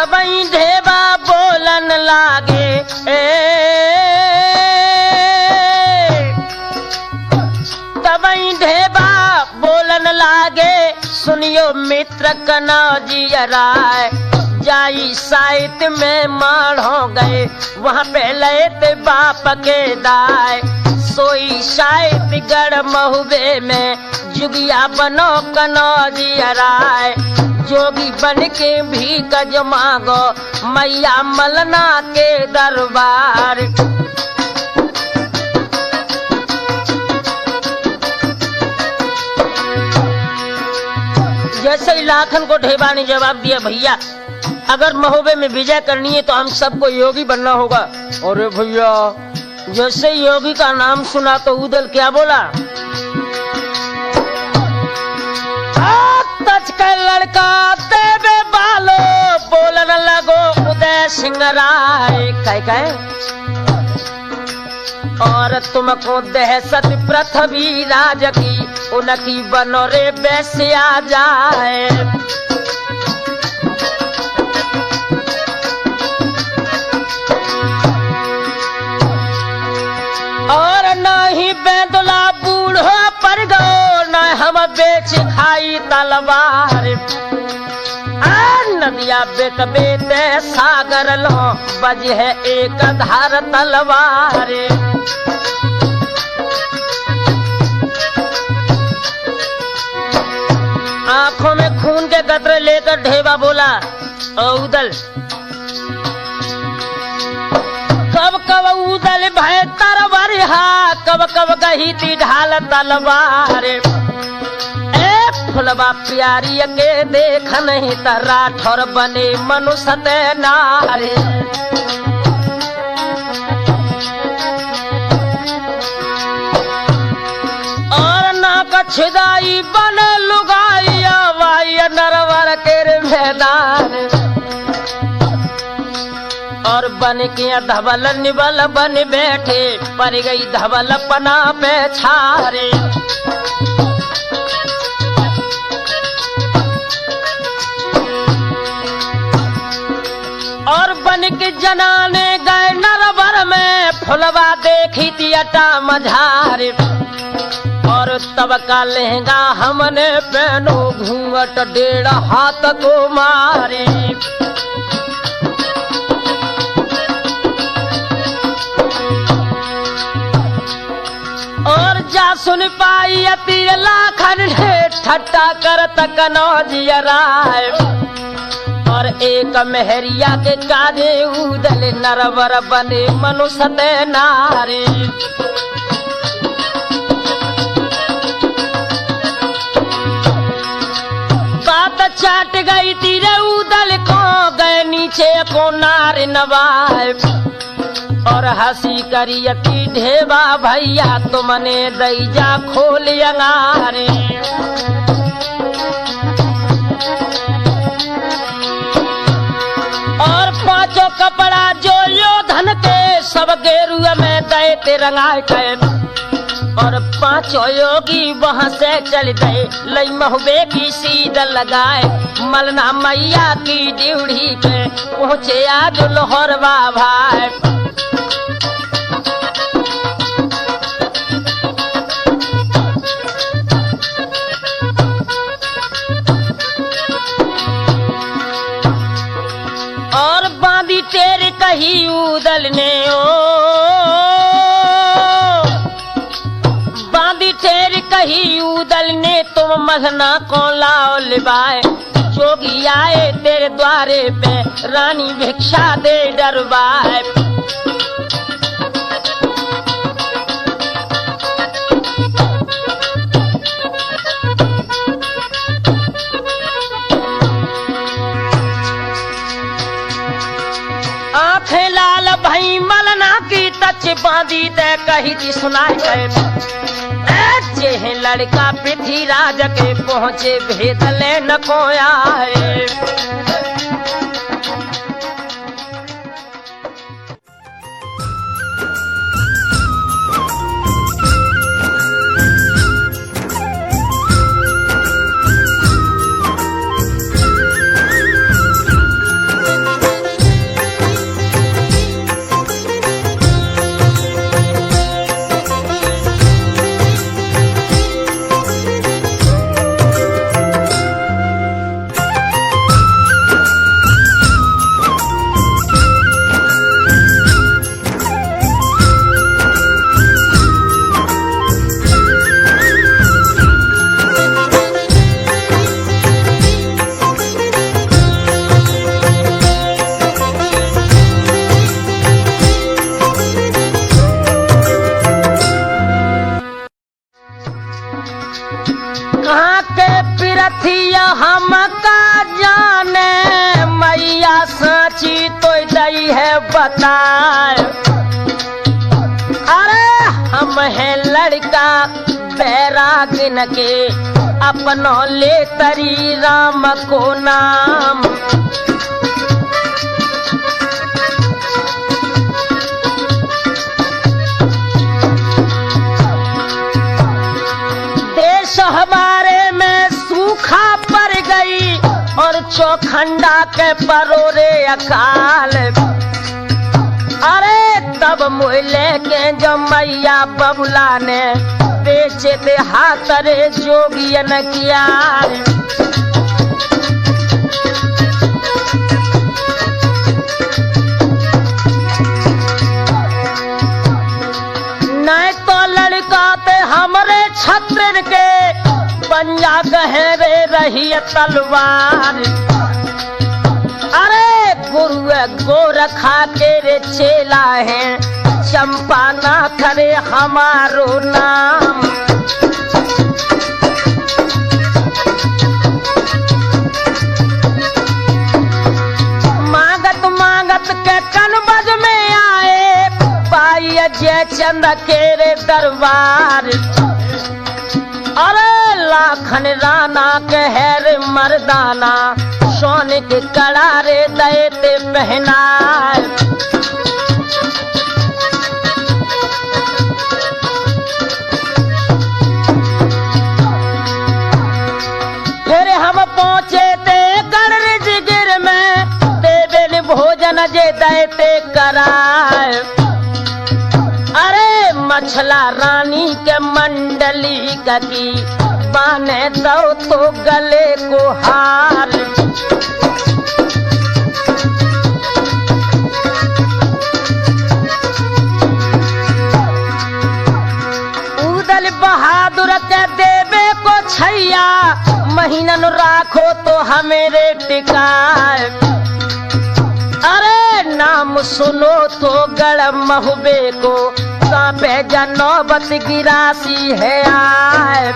तबई ढेबा बोलन लागे तबई ढेबा बोलन लागे सुनियो मित्र कनौजिया राय जाई साहित्य में मार हो गए वहाँ पे लेते बाप के दाय सोई साहित्य गढ़ महुबे में जुगिया बनो कनौजिया राय जोगी बन के भी कज मांगो मैया मलना के दरबार। जैसे ही लाखन को ढेबा ने जवाब दिया, भैया अगर महोबे में विजय करनी है तो हम सबको योगी बनना होगा। अरे भैया जैसे योगी का नाम सुना तो उदल क्या बोला, तच का लड़का देवे बालो बोलन लगो उदय सिंह राय कह और तुमको दहशत पृथ्वी राज की उनकी बनोरे वैसे आ जाए। और न ही बेदुला बूढ़ो पर गो न हम बेच खाई तलवार नदिया बेत बेते सागर लो बज है एक धार तलवार। आंखों में खून के कतरे लेकर ढेबा बोला, उदल कब कब उदल भय तरवार कब कब गही थी ढाल तलवार। फुलवा प्यारी के देख नहीं तरा ठोर बने मनुष्य नारे। और ना कछदाई बन लुगाई वाई नरवर के मैदान और बन के धवल निबल बन बैठे पर गई धवल पना पे छारे। और बन के जनाने गए नरवर में फुलवा देखी थी अटा मझारे और तब का लहंगा हमने पहनो घूंघट 1.5 हाथ को मारे। और जा सुन पाई अति लाखन ठट्टा करत कनौजिया राय और एक मेहरिया के काजे उदल नरवर बने मनुष्य नारे। बात चाट गई तीरे उदल को गए नीचे को नार नवाब और हंसी करियती ढेबा भैया तुमने दैजा खोल अंगारे। और 5 कपड़ा जो योधन के सब गेरुआ में दे तिरंगाए के और 5 योगी वहां से चल गए लई महुबे की सीध लगाए। मलना मैया की ड्यूढ़ी पे पहुंचे आज लोहरवा भाई। और बांधी तेरे कही उदल ने बांधी तेरे कही उदल ने तुम मलना को लाओ लिबाए। जोगी आए तेरे द्वारे पे रानी भिक्षा दे डरवाए। आंखें लाल भई मलना की तच बांधी दे कही थी सुनाए गए लड़का पृथ्वीराज के पहुंचे भेद ले न को आए। बताए। अरे हम हैं लड़का बैरागिन के, अपनों ले तरी राम को नाम। देश हमारे में सूखा पड़ गई और चौखंडा के परोरे अकाल। अरे तब मोहल्ले के जो मैया बबुला ने बेचे थे हाथरे जोगियन किया। नहीं तो लड़का ते हमरे छत्र के, पंजा गहरे रही तलवार। अरे गुरु गोरखा तेरे चेला है, चंपा ना करे हमारो नाम। मांगत मांगत के कनबज में आए, पाई जय चंद केरे दरबार। अरे लाखन राना के हैर मर्दाना, सोने के कड़ारे देते पहनाए। फिर हम पहुंचे थे गणरिज गिर में, देवे भोजन जे देते कराए। अरे मछला रानी के मंडली की, बाने दो तो गले को हार। उदल बहादुर के देवे को छैया, महीनन राखो तो हमेरे टिकाए। अरे नाम सुनो तो गढ़ महुबे को, कांपे जनौबत गिरासी है आए।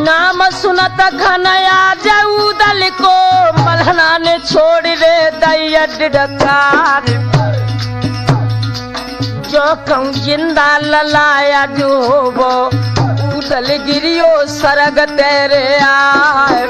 नाम सुनत घनया जऊदल को, मलहना ने छोड़ रे दैया डकार। जो कहूँ जिंदा ललाया जो वो, उदल गिरियो सरग तेरे आए।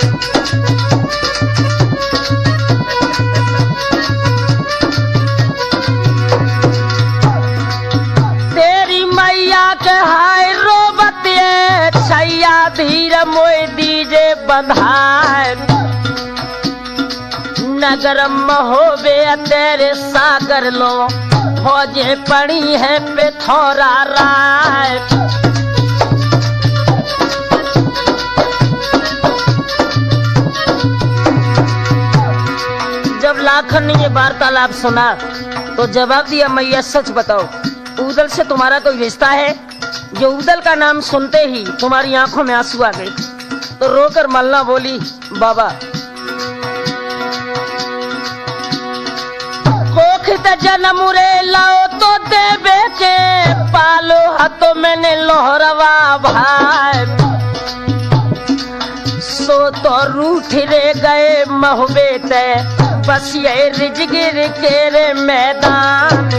तेरी मैया के हाय रोबतिए, छैया धीर मोय दीजे बंधाए। नगर महोबे तेरे सागर लो, फौजें पड़ी है पिथौरा राय। जब लाखन ने ये वार्तालाप सुना तो जवाब दिया, मैया सच बताओ, उदल से तुम्हारा कोई रिश्ता है? जो उदल का नाम सुनते ही तुम्हारी आंखों में आंसू आ गए। तो रोकर मल्ला बोली, बाबा कोखित जन्म रे लाओ तो देवे के, पालो हतो मैंने लोहरवा भाई। सो तो रूठ रे गए महुबे ते, बस ये रिजगिर के रे मैदान।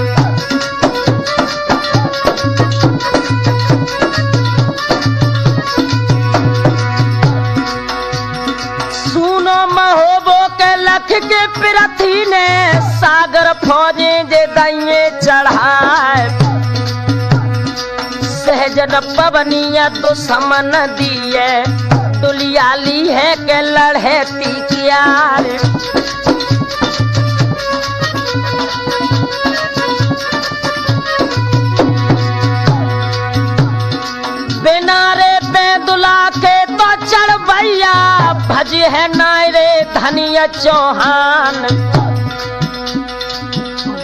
सुनो महोबो के लख के पिरथी ने, सागर फौजे जे दाइए चढ़ाए। सहजन पवनिया तो समन दिए, दुलियाली है के लड़े तीकियार। बिना रे बेदुला के तो चढ़ भैया, भज है नायरे धनिया चौहान।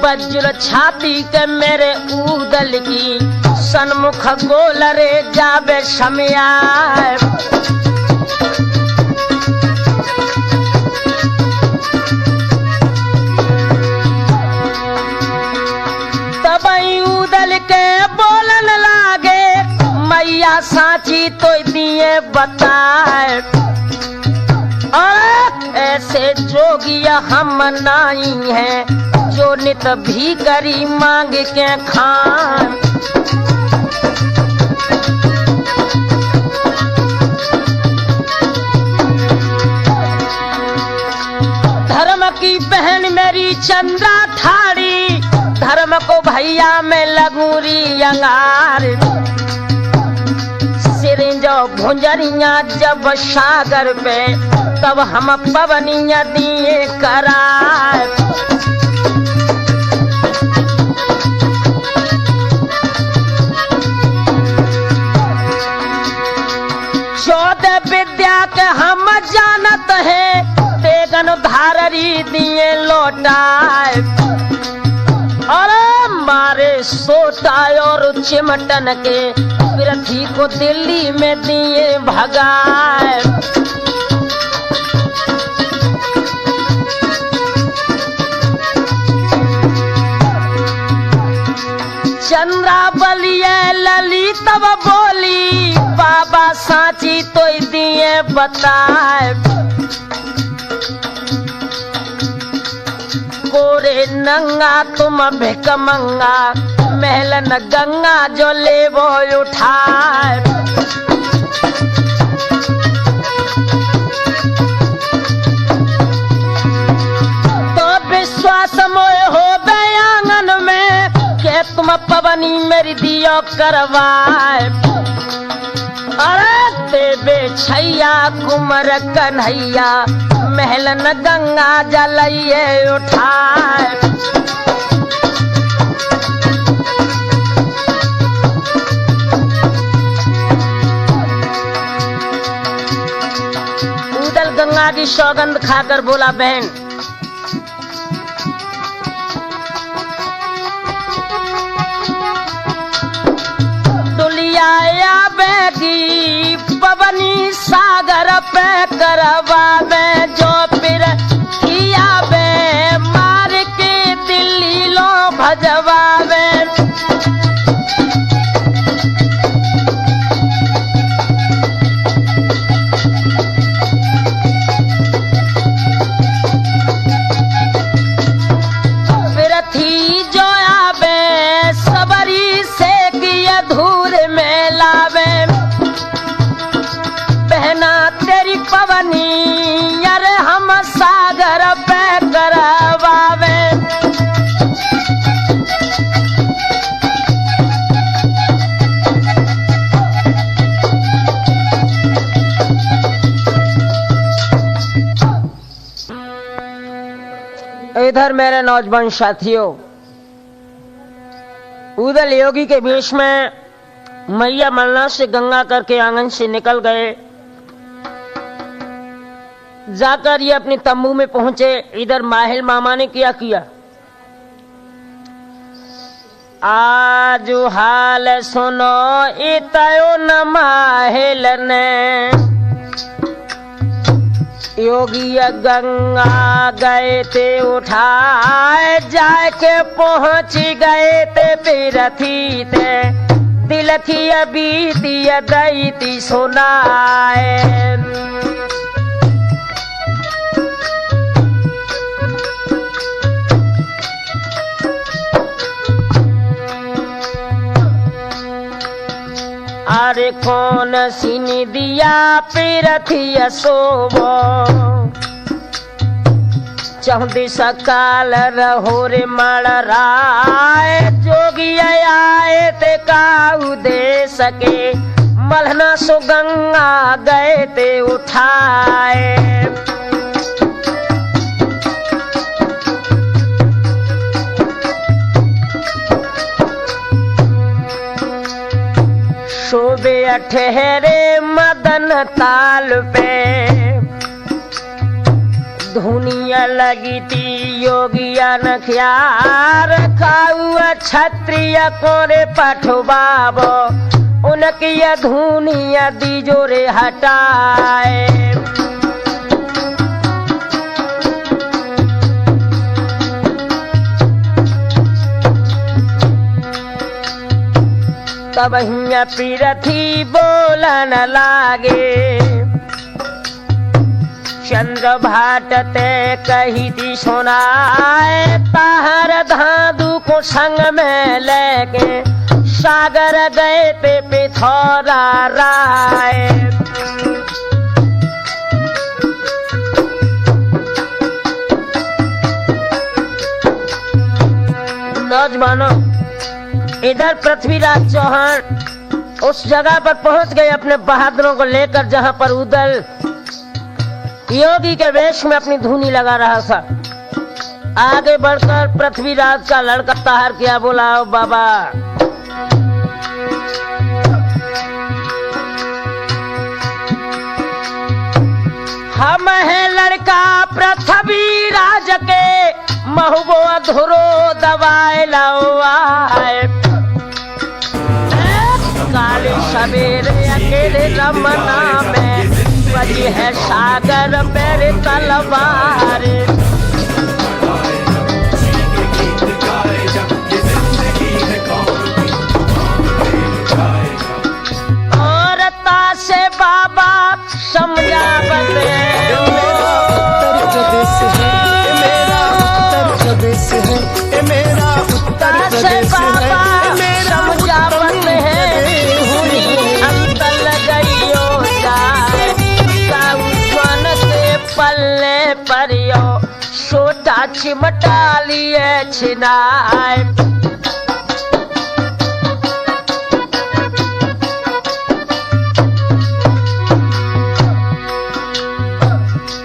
वज्र छाती के मेरे उदल की, सन्मुख गोल रे जाबे शमियार। तबई उदल के बोलन लागे, मैया साची तो दिए दिए बताए। और ऐसे जोगिया हम नाई हैं जो नित भी करी मांग के खान। धर्म की बहन मेरी चंद्रा ठाड़ी, धर्म को भैया मैं लगूरी अंगार। सिरिंजो भुंजरिया जब सागर पे तब हम पवनिया दिए करार। चौदह विद्या के हम जानत हैं, तेगन धाररी दिए लौटाए। अरे मारे सोटा और चिमटन के पृथ्वी को दिल्ली में दिए भगाए। चंद्रा बलिए लली तब बोली, बाबा सांची तो दिए बताए। कोरे नंगा तुम भिक मंगा, महलन गंगा जो ले वो उठाए। तो विश्वास मोए हो गए आंगन में के तुम पवनी मेरी दियो करवाए। अरे देवे छैया कुमर कन्हैया, महलन गंगा जलइए उठाए। उदल गंगा की सौगंध खाकर बोला, बहन दुलिया बेगी पवनी सागर पे करवा में जो फिर किया बे मार के दिल्ली लो भजवा में। फिर थी जो आवे सबरी से किया धूर में लावे। बहना तेरी पवनी अरे हम सागर पे करवावे। इधर मेरे नौजवान साथियों, उदल योगी के बीच में मैया मलना से गंगा करके आंगन से निकल गए। जाकर ये अपनी तंबू में पहुंचे। इधर माहिल मामा ने क्या किया, आज हाल सुनो इतयो न माहिल ने। योगी गंगा गए थे उठाए, जाके पहुंच गए थे पृथ्वी ते। दिल थी अभी दिया दई थी सुनाए। अरे कौन सीनी दिया पृथ्वी सोवो, चौदी सकाल रहो रे मड़राए। जोगी आए ते काऊ दे सके, मलहना सो गंगा गए ते उठाए। शोभे ठहरे मदन ताल पे, धुनिया लगी थी योगिया नखियार। खाऊ क्षत्रिय कोरे पठवाबो, उनकी धुनिया दी जोरे हटाए। तब हिया पीरथी बोलन लागे। चंद्र भाटते कही दी सुनाए, ताहर धादु को संग में लेके सागर गए पे पिथौरा राय। नौजवानों, इधर पृथ्वीराज चौहान उस जगह पर पहुंच गए अपने बहादुरों को लेकर, जहां पर उदल योगी के वेश में अपनी धुनी लगा रहा था। आगे बढ़कर पृथ्वीराज का लड़का ताहर किया, बोला बाबा हम है लड़का पृथ्वीराज के, महुबो अधुरो दवाए लाओ आए। काले सवेरे अकेले रमना में बजी है सागर मेरे तलवार। और तासे बाबा समझावत पल्ले परियो छोटा चिमटा लिए छिनाए।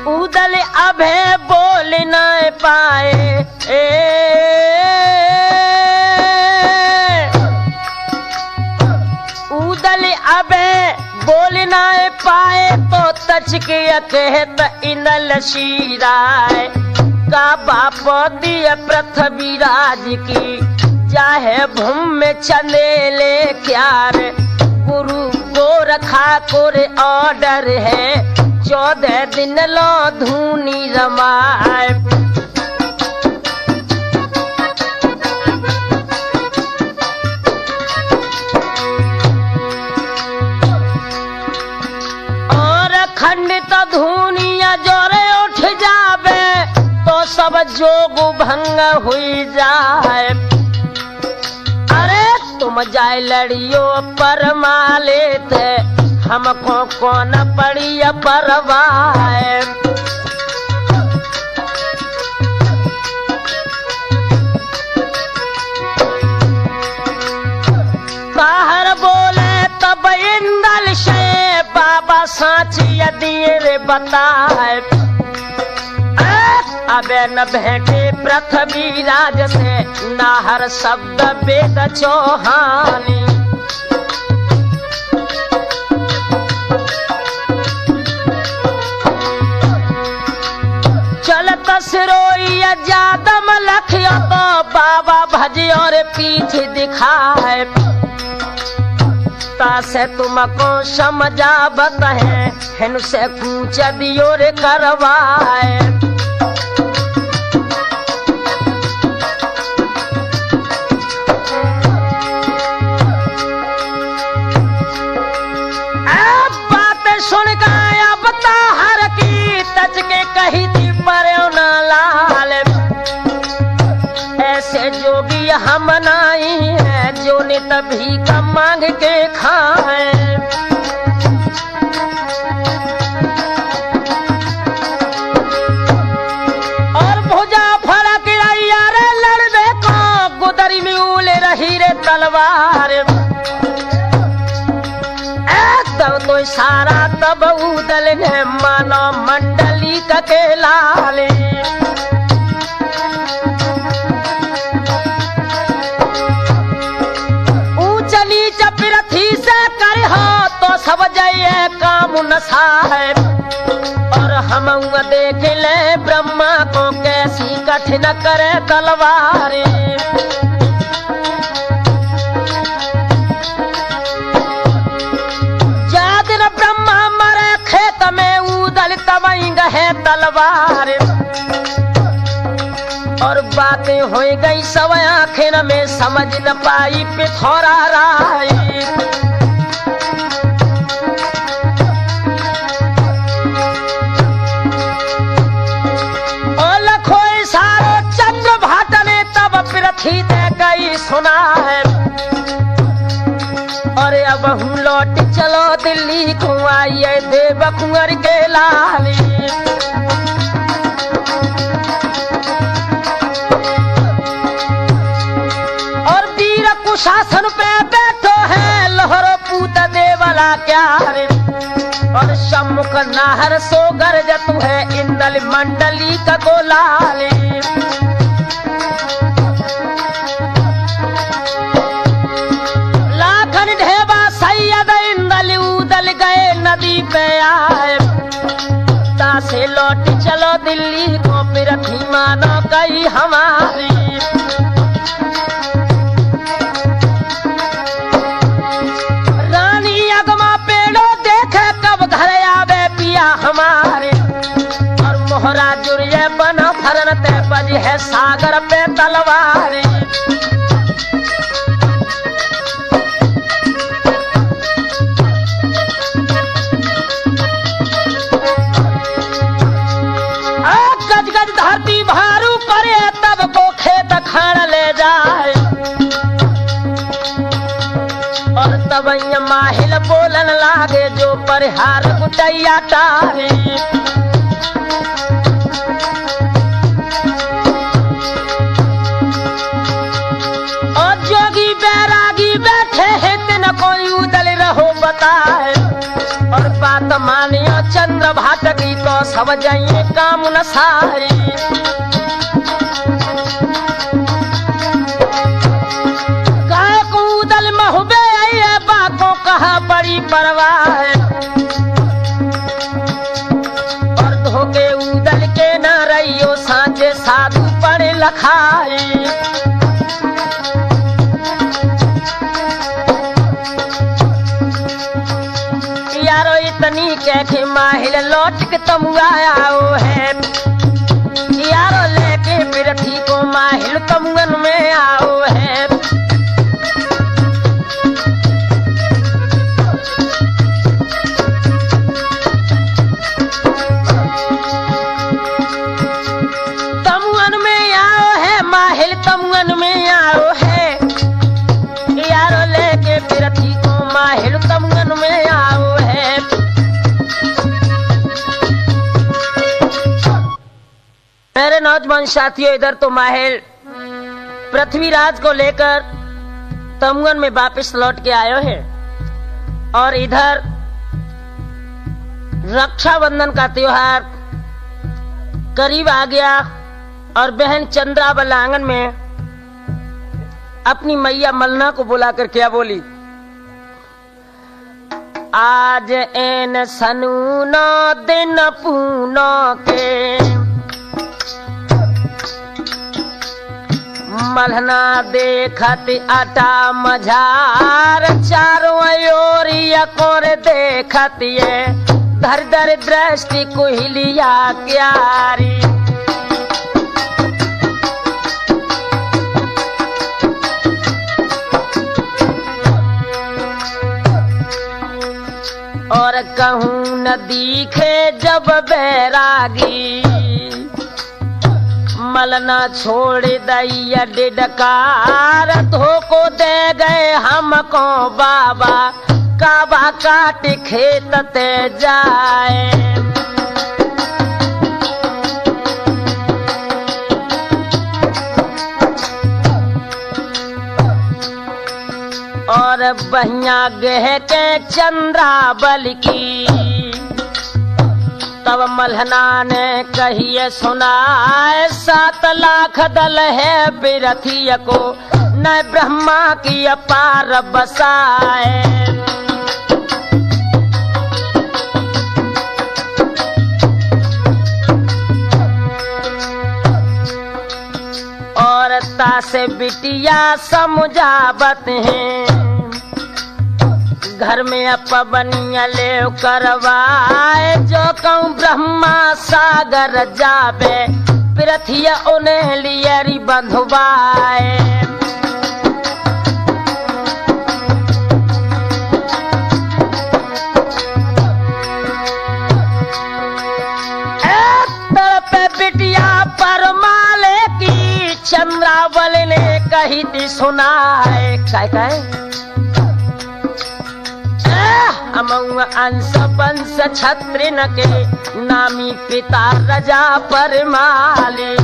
उदल अभे बोल न पाए, उदल अभे बोल न पाए तो तच के कहत इनल शीराय। का बाप दिय पृथ्वीराज की चाहे भूम में चंदेले क्यार। गुरु गोरखा कोर ऑर्डर है 14 दिन लो धूनी रमाए। खंडित धुनिया जोरे उठ जावे तो सब जोग भंग हुई जाए। अरे तुम जाए लड़ियो पर माले थे, हमको कौन पड़ी परवाए। ताहर बोले तब इंदल से बाबा साची दिए रे बताए। अबे न भेंटे पृथ्वीराज से नाहर शब्द वेद चौहानी। चलत सिरोइया जादम लखियो तो बाबा भजियो रे पीठ दिखाए। से तुमको समझावत है हिन से कूच दियो रे करवाए। अब बात सुन गया ताहर की तच के कही थी पर न लाल। ऐसे जोगी हम नहीं है जो नित भी का मांग के खाए। और भुजा फड़क रैया रे लड़बे को गुदरी में उले रही रे तलवार। तब तो सारा तब उदल ने मानो मंडली के लाले। सब जाइए काम नसाए। और हम देख ले ब्रह्मा को कैसी कठिन करे तलवार। जादिन ब्रह्मा मरे खेत में उदल तबई गए तलवार। और बातें हो गई सब आखिर में समझ न पाई पिथौरा राय। अब हम लौट चलो दिल्ली को आइए देव कुंवर के लाली। और वीर कुशासन पे बैठो है लोहरो पूत देवला क्या रे। और सम्मुख नाहर सो गरजत है इंदल मंडली का गोलाली। लाखन ढेबा सैयद इंदल उदल गए नदी पे आए। से लौट चलो दिल्ली को पिरथी मानो कई हमारी। रानी अगमा पेड़ो देखे कब घर आवे पिया हमारे। और मोहरा जुरिये बना फरन ते बज है सागर पे तलवारी। गज गज धरती भारू परे तब को खेत खान ले जाए। और तब माहिल बोलन लागे जो परिहार गुटैया तारे। और जोगी बैरागी बैठे हैं दिन कोई उदल रहो बताए। और बात मानियो चंद्र भाटकी तो सब जाइए काम न सारी। काय कूदल महुबे आइए बातों कहा बड़ी परवाह। और धोखे उदल के न रहियो सांचे साधु पड़े लखाई। यारो इतनी कैखे माहिल लौट के तुम आया है। यारो लेके पिरथी को माहिल तमुगन में आओ है। तमुगन में आओ है माहिल तमुगन में आओ है। यारो लेके पिरथी को माहिल तमुगन में आओ है। मेरे नौजवान साथियों, इधर तो माहिल पृथ्वीराज को लेकर तमुगन में वापस लौट के आयो है। और इधर रक्षाबंधन का त्योहार करीब आ गया। और बहन चंद्रावल आंगन में अपनी मैया मलना को बुलाकर क्या बोली। आज एन सनूनो दिन पूनो के मलहना देखत आटा मझार। चारों ओर यकोर देखत ये धर धर दृष्टि कुहलिया क्यारी। और कहूँ न दिखे जब बैरागी। मलना छोड़ दैया डिडकार। धोको दे गए हमको बाबा काबा काट खेत ते जाए। और बहिया गह के चंद्रावल की। तब मल्हना ने कहिए सुनाए 7 लाख दल है बिरथिय को न ब्रह्मा की अपार बसाए। और तासे बिटिया समझावत हैं घर में अपनिया ले करवाए। जो कहूँ ब्रह्मा सागर जाबे पृथ्वी उन्हें लियरी बंधुवाए। बिटिया परमाले की चंद्रावल ने कही थी सुनाए। काय हुआ अंश वंश छत्र न के नामी पिता रजा परमाली।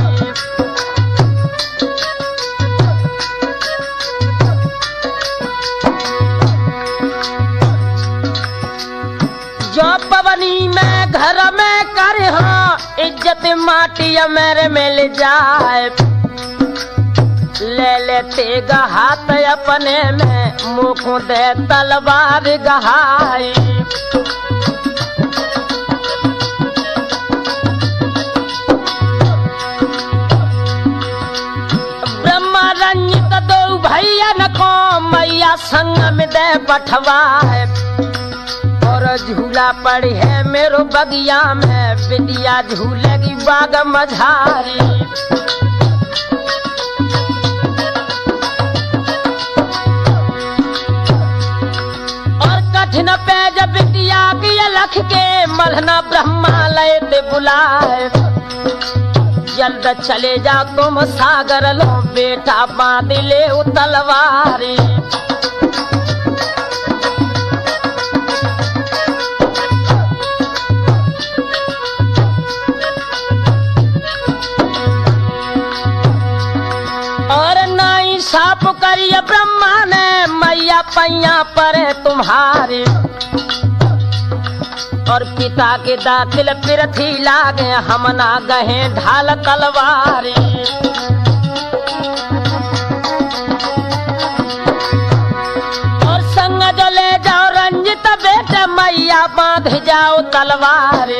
जो पवनी में घर में कर हो इज्जत माटी मेरे मिल जाए, ले लेते हाथ अपने में मुख दे तलवार गहाई। ब्रह्मा रंजित दो भैया को मैया संग में दे पठवाए, और झूला पड़ी है मेरो बगिया में बिटिया झूलेगी बाग मझारी। कठिन पेज बिटिया की लख के मलहना ब्रह्मालय ते बुलाए, जल्द चले जा तुम सागर लो बेटा बांध ले तलवारी। और नाई साप करिए ब्रह्मा ने मैया पैया पर तुम्हारे, और पिता के दाखिल पृथ्वी लागे हम ना गहे ढाल तलवारी। और संग जो ले जाओ रंजित बेटे मैया बांध जाओ तलवार।